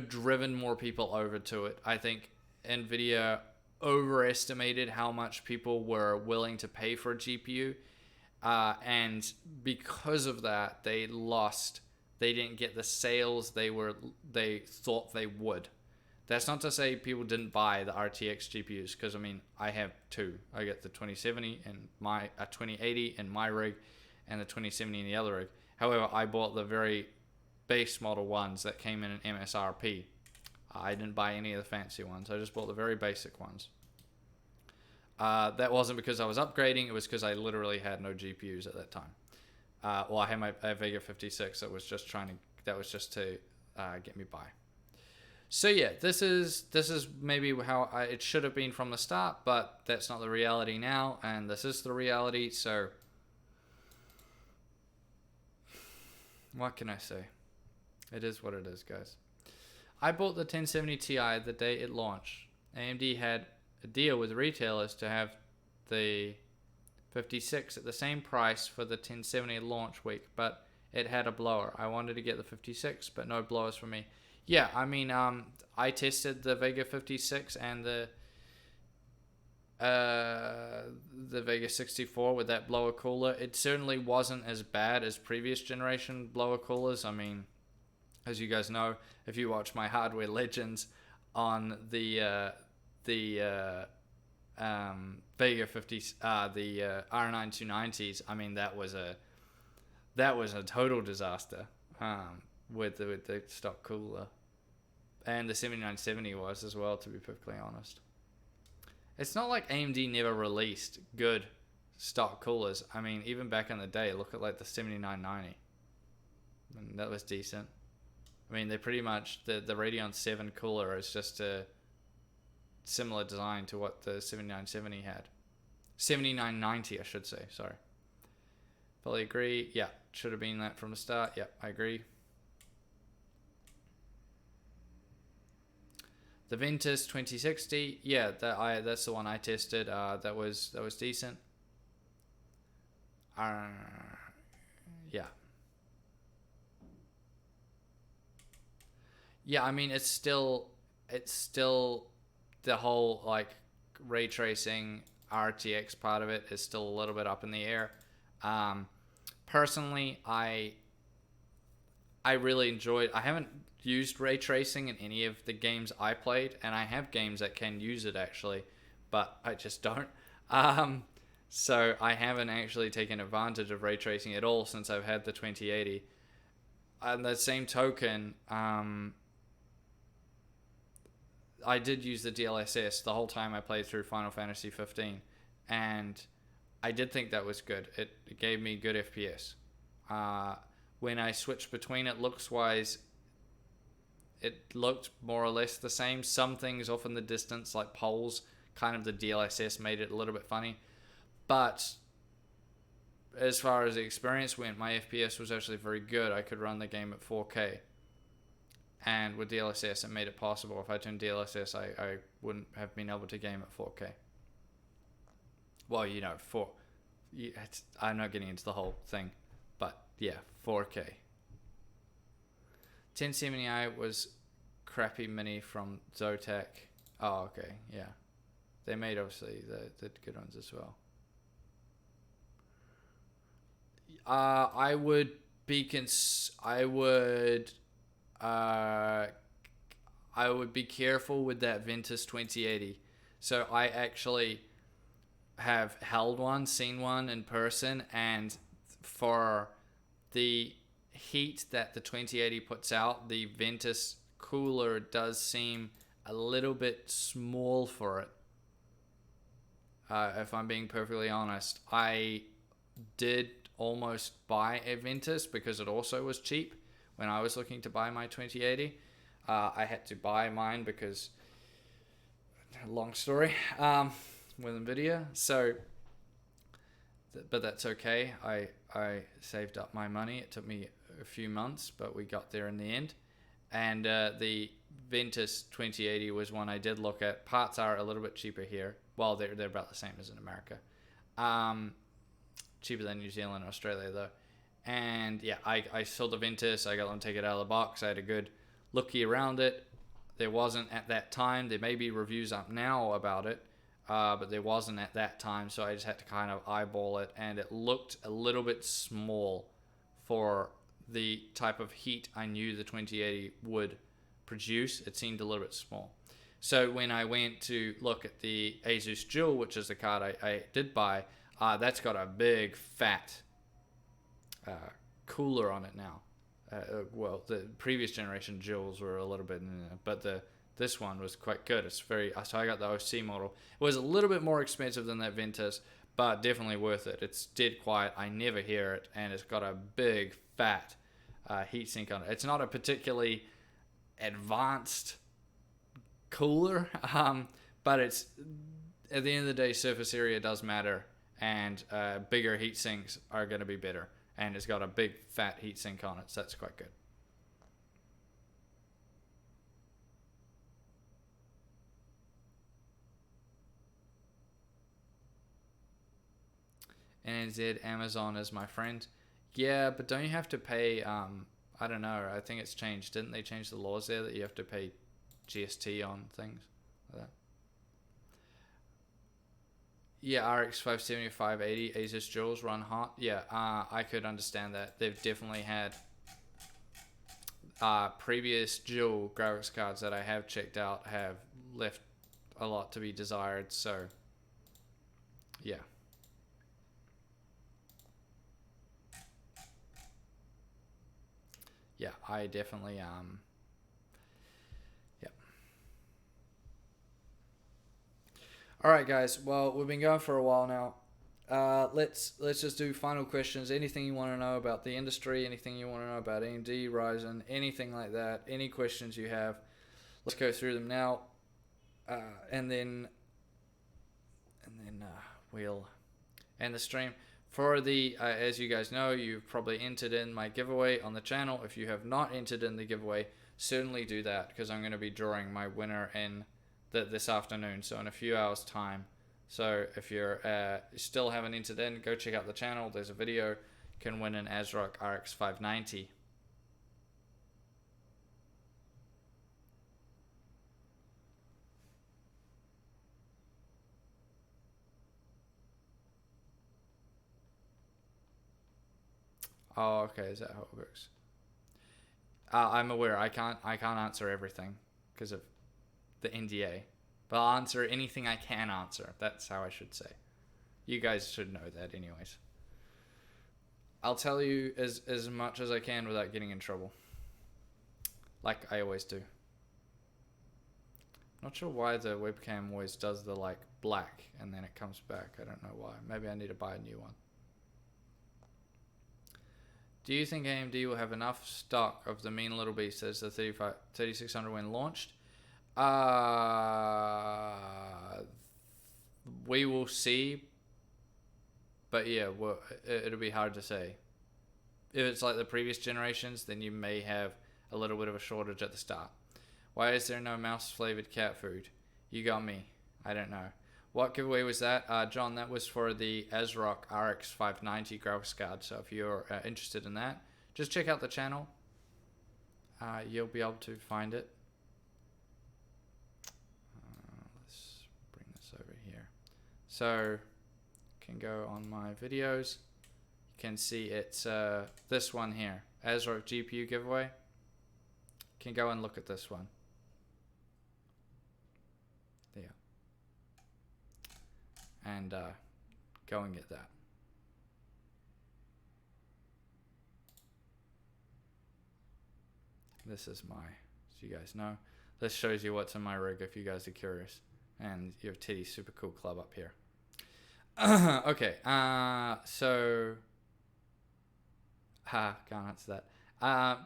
driven more people over to it. I think Nvidia overestimated how much people were willing to pay for a GPU, and because of that, they didn't get the sales they thought they would. That's not to say people didn't buy the RTX GPUs, because I mean, I have two. I get the 2070 and my 2080 in my rig, and the 2070 in the other rig. However, I bought the very base model ones that came in an MSRP. I didn't buy any of the fancy ones. I just bought the very basic ones. That wasn't because I was upgrading. It was because I literally had no GPUs at that time. Well, I had my Vega 56 that was just to get me by. So yeah, this is maybe how it should have been from the start, but that's not the reality now, and this is the reality. So what can I say? It is what it is, guys. I bought the 1070 Ti the day it launched. AMD had a deal with retailers to have the 56 at the same price for the 1070 launch week, but it had a blower. I wanted to get the 56, but no blowers for me. Yeah, I mean, I tested the Vega 56 and the Vega 64 with that blower cooler. It certainly wasn't as bad as previous generation blower coolers. I mean, as you guys know, if you watch my Hardware Legends on the Vega 50, the R9 290s, I mean, that was a total disaster with the stock cooler. And the 7970 was as well, to be perfectly honest. It's not like AMD never released good stock coolers. I mean, even back in the day, look at like the 7990. I mean, that was decent. I mean, they pretty much, the Radeon 7 cooler is just a similar design to what the 7970 had. 7990, I should say, sorry. Fully agree. Yeah, should have been that from the start. Yeah, I agree. The Ventus 2060, yeah, that's the one I tested. That was decent. Yeah. Yeah, I mean, it's still the whole like ray tracing RTX part of it is still a little bit up in the air. Personally, I really enjoyed. I haven't used ray tracing in any of the games I played, and I have games that can use it actually, but I just don't. So I haven't actually taken advantage of ray tracing at all since I've had the 2080. On the same token, I did use the DLSS the whole time I played through Final Fantasy 15, and I did think that was good. It gave me good FPS. When I switched between it looks-wise, it looked more or less the same. Some things off in the distance, like poles, kind of the DLSS made it a little bit funny. But as far as the experience went, my FPS was actually very good. I could run the game at 4K. And with DLSS, it made it possible. If I turned DLSS, I wouldn't have been able to game at 4K. Well, you know, I'm not getting into the whole thing. But yeah, 4K. 1070i was crappy mini from Zotac. Oh, okay, yeah. They made obviously the good ones as well. I would be careful with that Ventus 2080. So I actually have held one, seen one in person, and for the heat that the 2080 puts out, the Ventus cooler does seem a little bit small for it. If I'm being perfectly honest, I did almost buy a Ventus because it also was cheap when I was looking to buy my 2080. I had to buy mine because, long story, with NVIDIA. So, but that's okay. I saved up my money. It took me a few months, but we got there in the end. And the Ventus 2080 was one I did look at. Parts are a little bit cheaper here. Well, they're about the same as in America. Cheaper than New Zealand and Australia, though. And yeah, I saw the Ventus. I got them to take it out of the box. I had a good looky around it. There wasn't at that time. There may be reviews up now about it, but there wasn't at that time. So I just had to kind of eyeball it, and it looked a little bit small for the type of heat I knew the 2080 would produce. It seemed a little bit small. So when I went to look at the Asus Dual, which is the card I did buy, that's got a big fat cooler on it now. Well, the previous generation Duals were a little bit, but this one was quite good. It's very, so I got the OC model. It was a little bit more expensive than that Ventus, but definitely worth it. It's dead quiet. I never hear it, and it's got a big fat heatsink on it. It's not a particularly advanced cooler, but it's, at the end of the day, surface area does matter, and bigger heat sinks are going to be better, and it's got a big fat heat sink on it, so that's quite good. NZ Amazon is my friend. Yeah, but don't you have to pay, I don't know, I think it's changed. Didn't they change the laws there that you have to pay GST on things like that? Yeah, RX5700XT Asus Duals run hot. Yeah, I could understand that. They've definitely had previous dual graphics cards that I have checked out have left a lot to be desired. So, yeah. Yeah, I definitely yeah. All right, guys. Well, we've been going for a while now. Let's just do final questions. Anything you want to know about the industry? Anything you want to know about AMD, Ryzen, anything like that? Any questions you have? Let's go through them now, and then we'll end the stream. For the, as you guys know, you've probably entered in my giveaway on the channel. If you have not entered in the giveaway, certainly do that, because I'm going to be drawing my winner in this afternoon, so in a few hours time. So if you're still haven't entered in, go check out the channel. There's a video. You can win an ASRock RX590. Oh, okay. Is that how it works? I'm aware. I can't answer everything because of the NDA, but I'll answer anything I can answer. That's how I should say. You guys should know that, anyways. I'll tell you as much as I can without getting in trouble, like I always do. Not sure why the webcam always does the like black and then it comes back. I don't know why. Maybe I need to buy a new one. Do you think AMD will have enough stock of the mean little beast as the 3600 when launched? We will see. But yeah, well, it'll be hard to say. If it's like the previous generations, then you may have a little bit of a shortage at the start. Why is there no mouse flavored cat food? You got me. I don't know. What giveaway was that? John, that was for the ASRock RX590 graphics card. So if you're interested in that, just check out the channel. You'll be able to find it. Let's bring this over here. So you can go on my videos. You can see it's this one here, ASRock GPU giveaway. You can go and look at this one. There. And go and get that. This is my, as you guys know, this shows you what's in my rig if you guys are curious. And you have Teddy's super cool club up here. Okay, so can't answer that.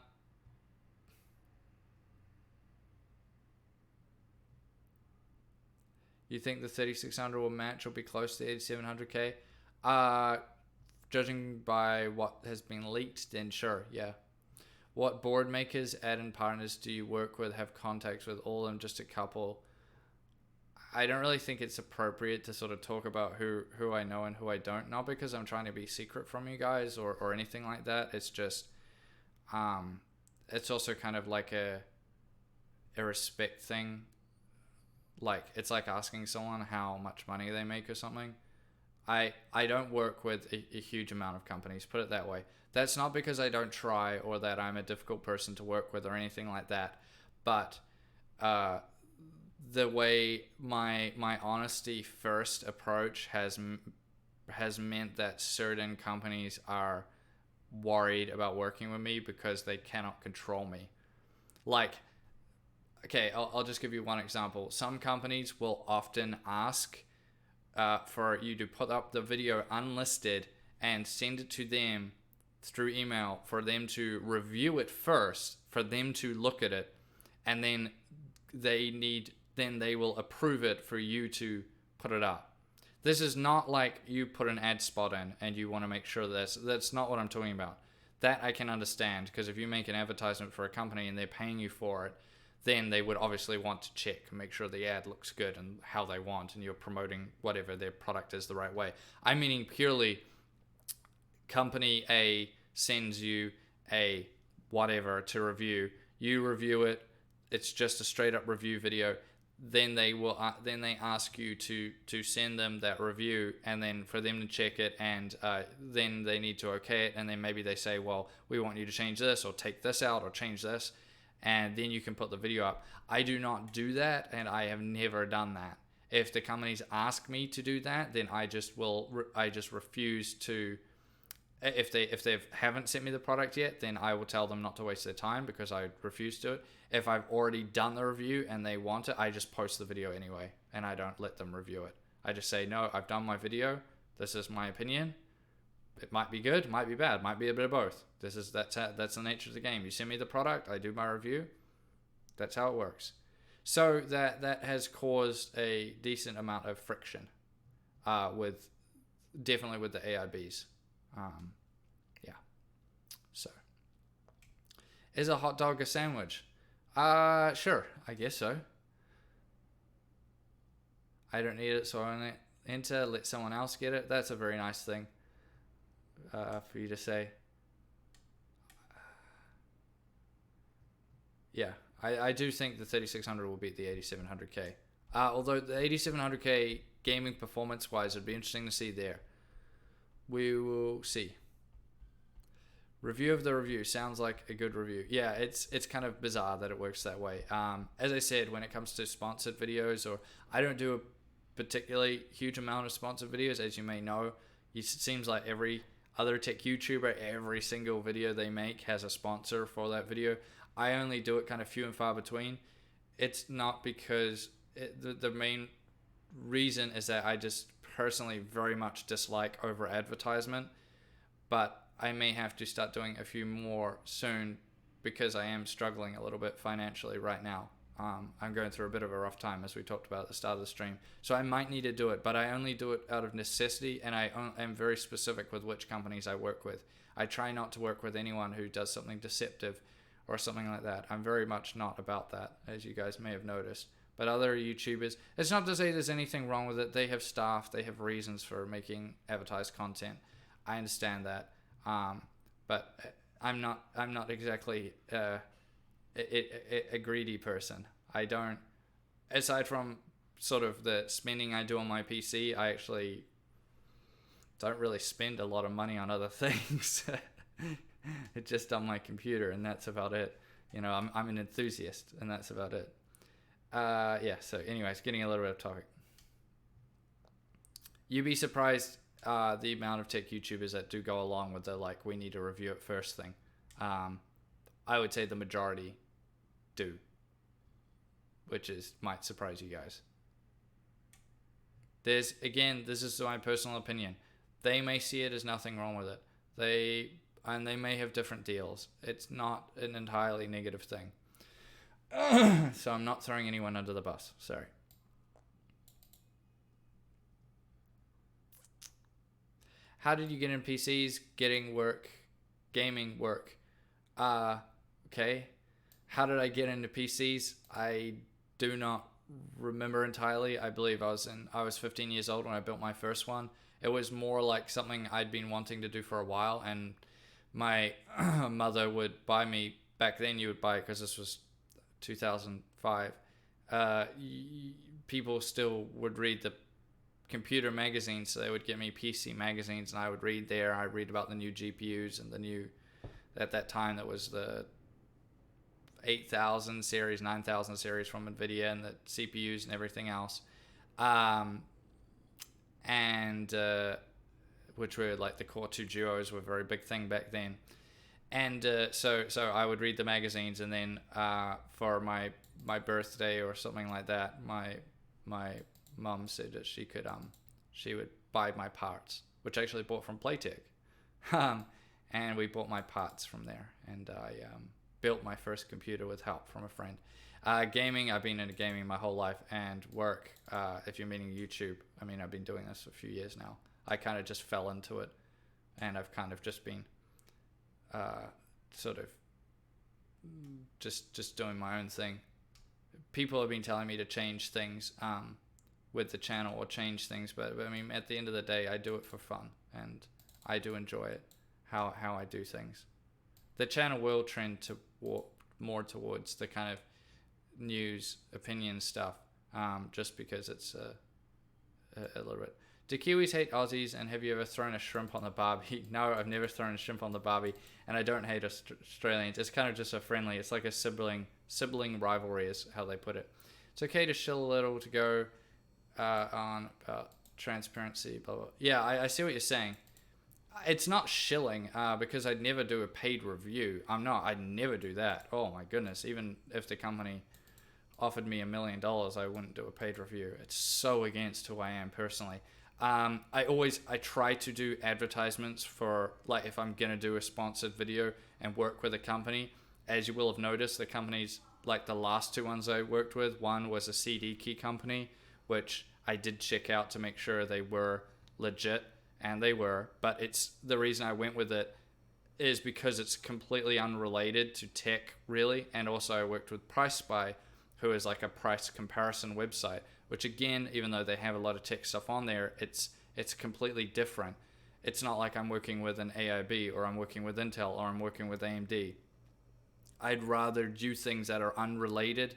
You think the 3600 will match or be close to 8700K? Judging by what has been leaked, then sure, yeah. What board makers, add-in partners do you work with? Have contacts with all of them? Just a couple. I don't really think it's appropriate to sort of talk about who I know and who I don't. Not because I'm trying to be secret from you guys or anything like that. It's just, it's also kind of like a respect thing. Like, it's like asking someone how much money they make or something. I don't work with a huge amount of companies, put it that way. That's not because I don't try or that I'm a difficult person to work with or anything like that. But the way my honesty first approach has meant that certain companies are worried about working with me because they cannot control me. Like, okay, I'll just give you one example. Some companies will often ask for you to put up the video unlisted and send it to them through email for them to review it first, for them to look at it, and then they will approve it for you to put it up. This is not like you put an ad spot in and you want to make sure that's not what I'm talking about. That I can understand, because if you make an advertisement for a company and they're paying you for it, then they would obviously want to check and make sure the ad looks good and how they want, and you're promoting whatever their product is the right way. I'm meaning purely company A sends you a whatever to review. You review it. It's just a straight up review video. Then they ask you to send them that review, and then for them to check it, and then they need to okay it, and then maybe they say, well, we want you to change this or take this out or change this, and then you can put the video up. I do not do that, and I have never done that. If the companies ask me to do that, then I just refuse to. If they haven't sent me the product yet, then I will tell them not to waste their time because I refuse to it. If I've already done the review and they want it, I just post the video anyway, and I don't let them review it. I just say, no, I've done my video. This is my opinion. It might be good, might be bad, might be a bit of both. That's the nature of the game. You send me the product, I do my review. That's how it works. So that has caused a decent amount of friction, definitely with the AIBs. Yeah. So, is a hot dog a sandwich? Sure, I guess so. I don't eat it, so I only enter, let someone else get it. That's a very nice thing for you to say. Yeah, I do think the 3600 will beat the 8700K. Although the 8700K gaming performance-wise, it'd be interesting to see there. We will see. Review of the review sounds like a good review. Yeah, it's kind of bizarre that it works that way. As I said, when it comes to sponsored videos, or I don't do a particularly huge amount of sponsored videos, as you may know. It seems like every other tech YouTuber, every single video they make has a sponsor for that video. I only do it kind of few and far between. It's not because the main reason is that I just personally very much dislike over advertisement, but I may have to start doing a few more soon because I am struggling a little bit financially right now. I'm going through a bit of a rough time, as we talked about at the start of the stream, so I might need to do it, but I only do it out of necessity, and I am very specific with which companies I work with. I try not to work with anyone who does something deceptive or something like that. I'm very much not about that, as you guys may have noticed. But other YouTubers, it's not to say there's anything wrong with it. They have staff, they have reasons for making advertised content. I understand that, but I'm not exactly a greedy person. I don't, aside from sort of the spending I do on my PC, I actually don't really spend a lot of money on other things. It's just on my computer, and that's about it. You know, I'm an enthusiast, and that's about it. Yeah, so anyways, getting a little bit off topic. You'd be surprised the amount of tech YouTubers that do go along with the, like, we need to review it first thing. I would say the majority do, which might surprise you guys. This is my personal opinion. They may see it as nothing wrong with it. They may have different deals. It's not an entirely negative thing. So I'm not throwing anyone under the bus. Sorry. How did you get in PCs? Gaming work. Okay. How did I get into PCs? I do not remember entirely. I believe I was 15 years old when I built my first one. It was more like something I'd been wanting to do for a while, and my mother would buy me. Back then, you would buy it because this was 2005. People still would read the computer magazines, so they would get me PC magazines, and I would read there. I'd read about the new GPUs and the new, at that time, that was the 8000 series, 9000 series from NVIDIA, and the CPUs and everything else. Which were like the Core 2 Duos were a very big thing back then. And so I would read the magazines, and then for my birthday or something like that, my mum said that she would buy my parts, which I actually bought from Playtech. And we bought my parts from there, and I built my first computer with help from a friend. Gaming, I've been into gaming my whole life, and work, if you're meaning YouTube, I mean, I've been doing this for a few years now. I kind of just fell into it, and I've kind of just been sort of just doing my own thing. People have been telling me to change things with the channel, or change things, but I mean, at the end of the day, I do it for fun, and I do enjoy it, how I do things. The channel will trend to more towards the kind of news, opinion stuff, just because it's a little bit. Do Kiwis hate Aussies, and have you ever thrown a shrimp on the barbie? No, I've never thrown a shrimp on the barbie, and I don't hate Australians. It's kind of just a friendly, it's like a sibling rivalry is how they put it. It's okay to shill a little, to go on about transparency, blah, blah. Yeah, I see what you're saying. It's not shilling, because I'd never do a paid review. I'd never do that. Oh my goodness. Even if the company offered me $1 million, I wouldn't do a paid review. It's so against who I am personally. I try to do advertisements for, like, if I'm going to do a sponsored video and work with a company. As you will have noticed, the companies, like the last two ones I worked with, one was a CD key company, which I did check out to make sure they were legit. And they were, but it's the reason I went with it is because it's completely unrelated to tech, really. And also I worked with Price Spy, who is like a price comparison website, which again, even though they have a lot of tech stuff on there, it's completely different. It's not like I'm working with an AIB, or I'm working with Intel, or I'm working with AMD. I'd rather do things that are unrelated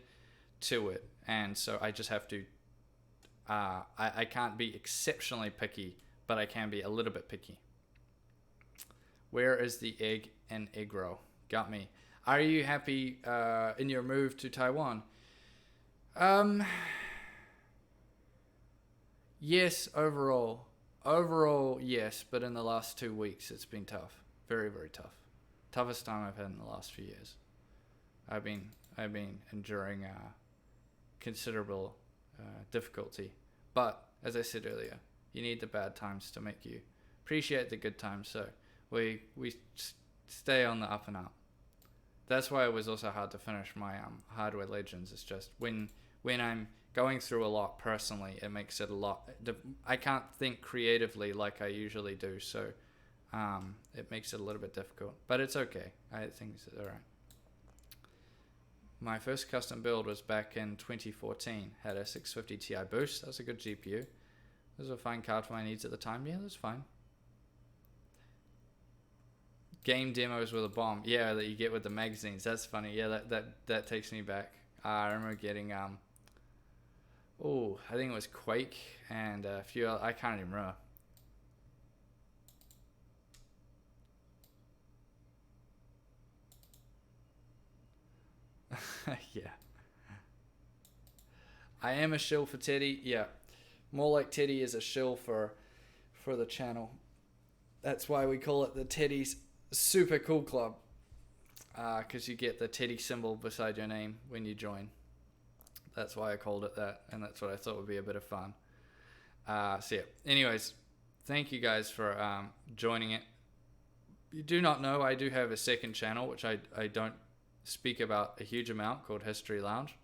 to it. And so I just have to, I can't be exceptionally picky, but I can be a little bit picky. Where is the egg and egg roll? Got me. Are you happy in your move to Taiwan? Yes, overall. Overall, yes, but in the last 2 weeks, it's been tough. Very, very tough. Toughest time I've had in the last few years. I've been enduring considerable difficulty. But, as I said earlier, you need the bad times to make you appreciate the good times. So we stay on the up and up. That's why it was also hard to finish my Hardware Legends. It's just when I'm going through a lot personally, it makes it a lot. I can't think creatively like I usually do. So it makes it a little bit difficult. But it's okay. I think it's all right. My first custom build was back in 2014. Had a 650 Ti boost. That was a good GPU. It was a fine card for my needs at the time. Yeah, that's fine. Game demos with a bomb. Yeah, that you get with the magazines. That's funny. Yeah, that takes me back. I remember getting I think it was Quake and a few other, I can't even remember. Yeah. I am a shill for Teddy. Yeah. More like Teddy is a shill for the channel. That's why we call it the Teddy's Super Cool Club. Because you get the Teddy symbol beside your name when you join. That's why I called it that. And that's what I thought would be a bit of fun. So yeah. Anyways, thank you guys for joining it. You do not know, I do have a second channel, which I don't speak about a huge amount, called History Lounge.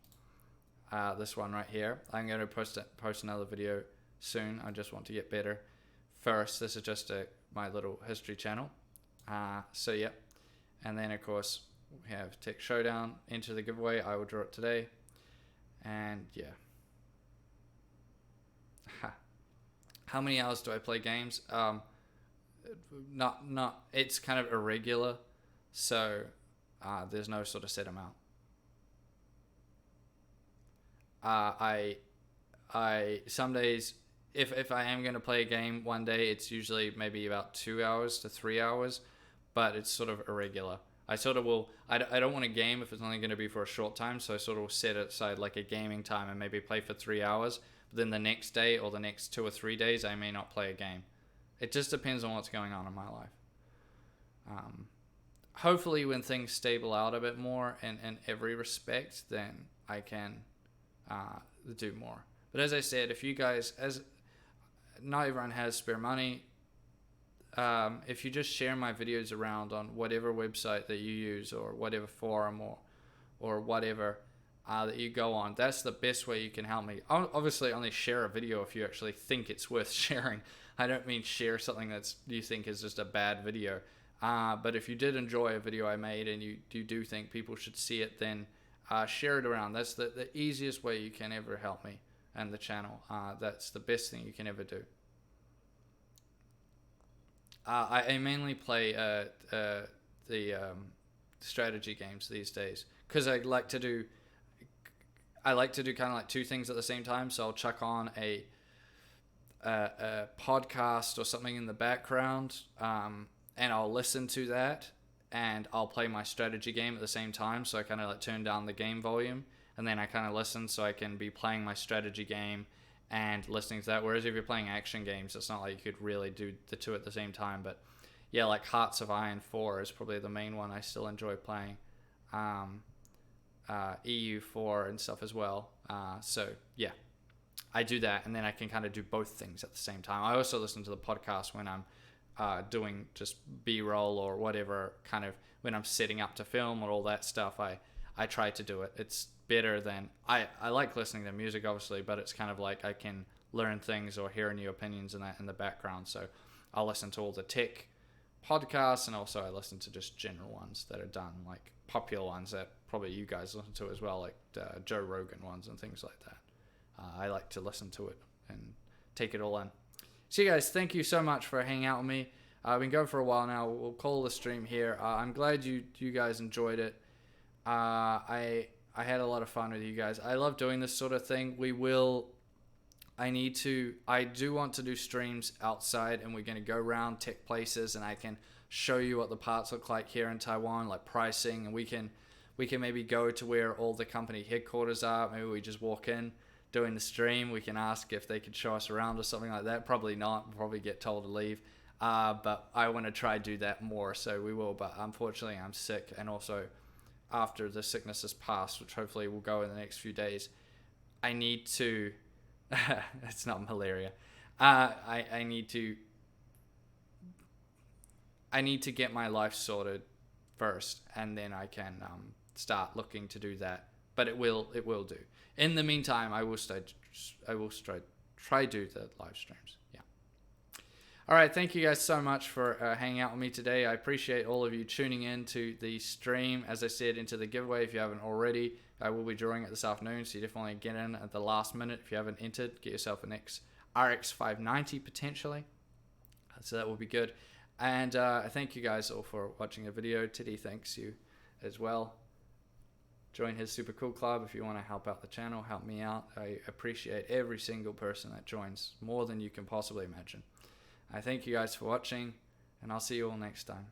This one right here. I'm going to post another video soon. I just want to get better. First, this is just a my little history channel. So yeah, and then of course we have Tech Showdown. Enter the giveaway. I will draw it today, and yeah. How many hours do I play games? Not. It's kind of irregular, so there's no sort of set amount. I some days, if I am going to play a game one day, it's usually maybe about 2 hours to 3 hours, but it's sort of irregular. I sort of will. I don't want a game if it's only going to be for a short time, so I sort of will set it aside like a gaming time and maybe play for 3 hours. But then the next day or the next 2 or 3 days, I may not play a game. It just depends on what's going on in my life. Hopefully, when things stable out a bit more in every respect, then I can do more. But as I said, if you guys, as not everyone has spare money, if you just share my videos around on whatever website that you use or whatever forum or whatever that you go on, that's the best way you can help me. Obviously, only share a video if you actually think it's worth sharing. I don't mean share something that's you think is just a bad video. But if you did enjoy a video I made and you do think people should see it, then share it around. That's the easiest way you can ever help me and the channel. That's the best thing you can ever do. I mainly play the strategy games these days because I like to do kind of like two things at the same time. So I'll chuck on a podcast or something in the background, and I'll listen to that, and I'll play my strategy game at the same time. So I kind of like turn down the game volume, and then I kind of listen so I can be playing my strategy game and listening to that. Whereas if you're playing action games, it's not like you could really do the two at the same time. But yeah, like Hearts of Iron 4 is probably the main one I still enjoy playing. EU4 and stuff as well. So yeah, I do that, and then I can kind of do both things at the same time. I also listen to the podcast when I'm doing just B-roll or whatever, kind of when I'm setting up to film or all that stuff. I try to do it. It's better than I like listening to music, obviously, but it's kind of like I can learn things or hear new opinions and that in the background. So I'll listen to all the tech podcasts, and also I listen to just general ones that are done, like popular ones that probably you guys listen to as well, like Joe Rogan ones and things like that. I like to listen to it and take it all in. So you guys, thank you so much for hanging out with me. I've been going for a while now. We'll call the stream here. I'm glad you guys enjoyed it. I had a lot of fun with you guys. I love doing this sort of thing. I do want to do streams outside, and we're going to go around tech places, and I can show you what the parts look like here in Taiwan, like pricing, and we can maybe go to where all the company headquarters are. Maybe we just walk in doing the stream. We can ask if they could show us around or something like that. Probably not. We'll probably get told to leave. But I want to try do that more, so we will. But unfortunately, I'm sick, and also after the sickness has passed, which hopefully will go in the next few days, I need to... it's not malaria. I need to get my life sorted first, and then I can start looking to do that. But it will do. In the meantime, I will try do the live streams. Yeah. All right. Thank you guys so much for hanging out with me today. I appreciate all of you tuning in to the stream. As I said, into the giveaway, if you haven't already, I will be drawing it this afternoon, so you definitely get in at the last minute. If you haven't entered, get yourself an RX590 potentially. So that will be good. And thank you guys all for watching the video. Tiddy thanks you as well. Join his super cool club if you want to help out the channel, help me out. I appreciate every single person that joins, more than you can possibly imagine. I thank you guys for watching, and I'll see you all next time.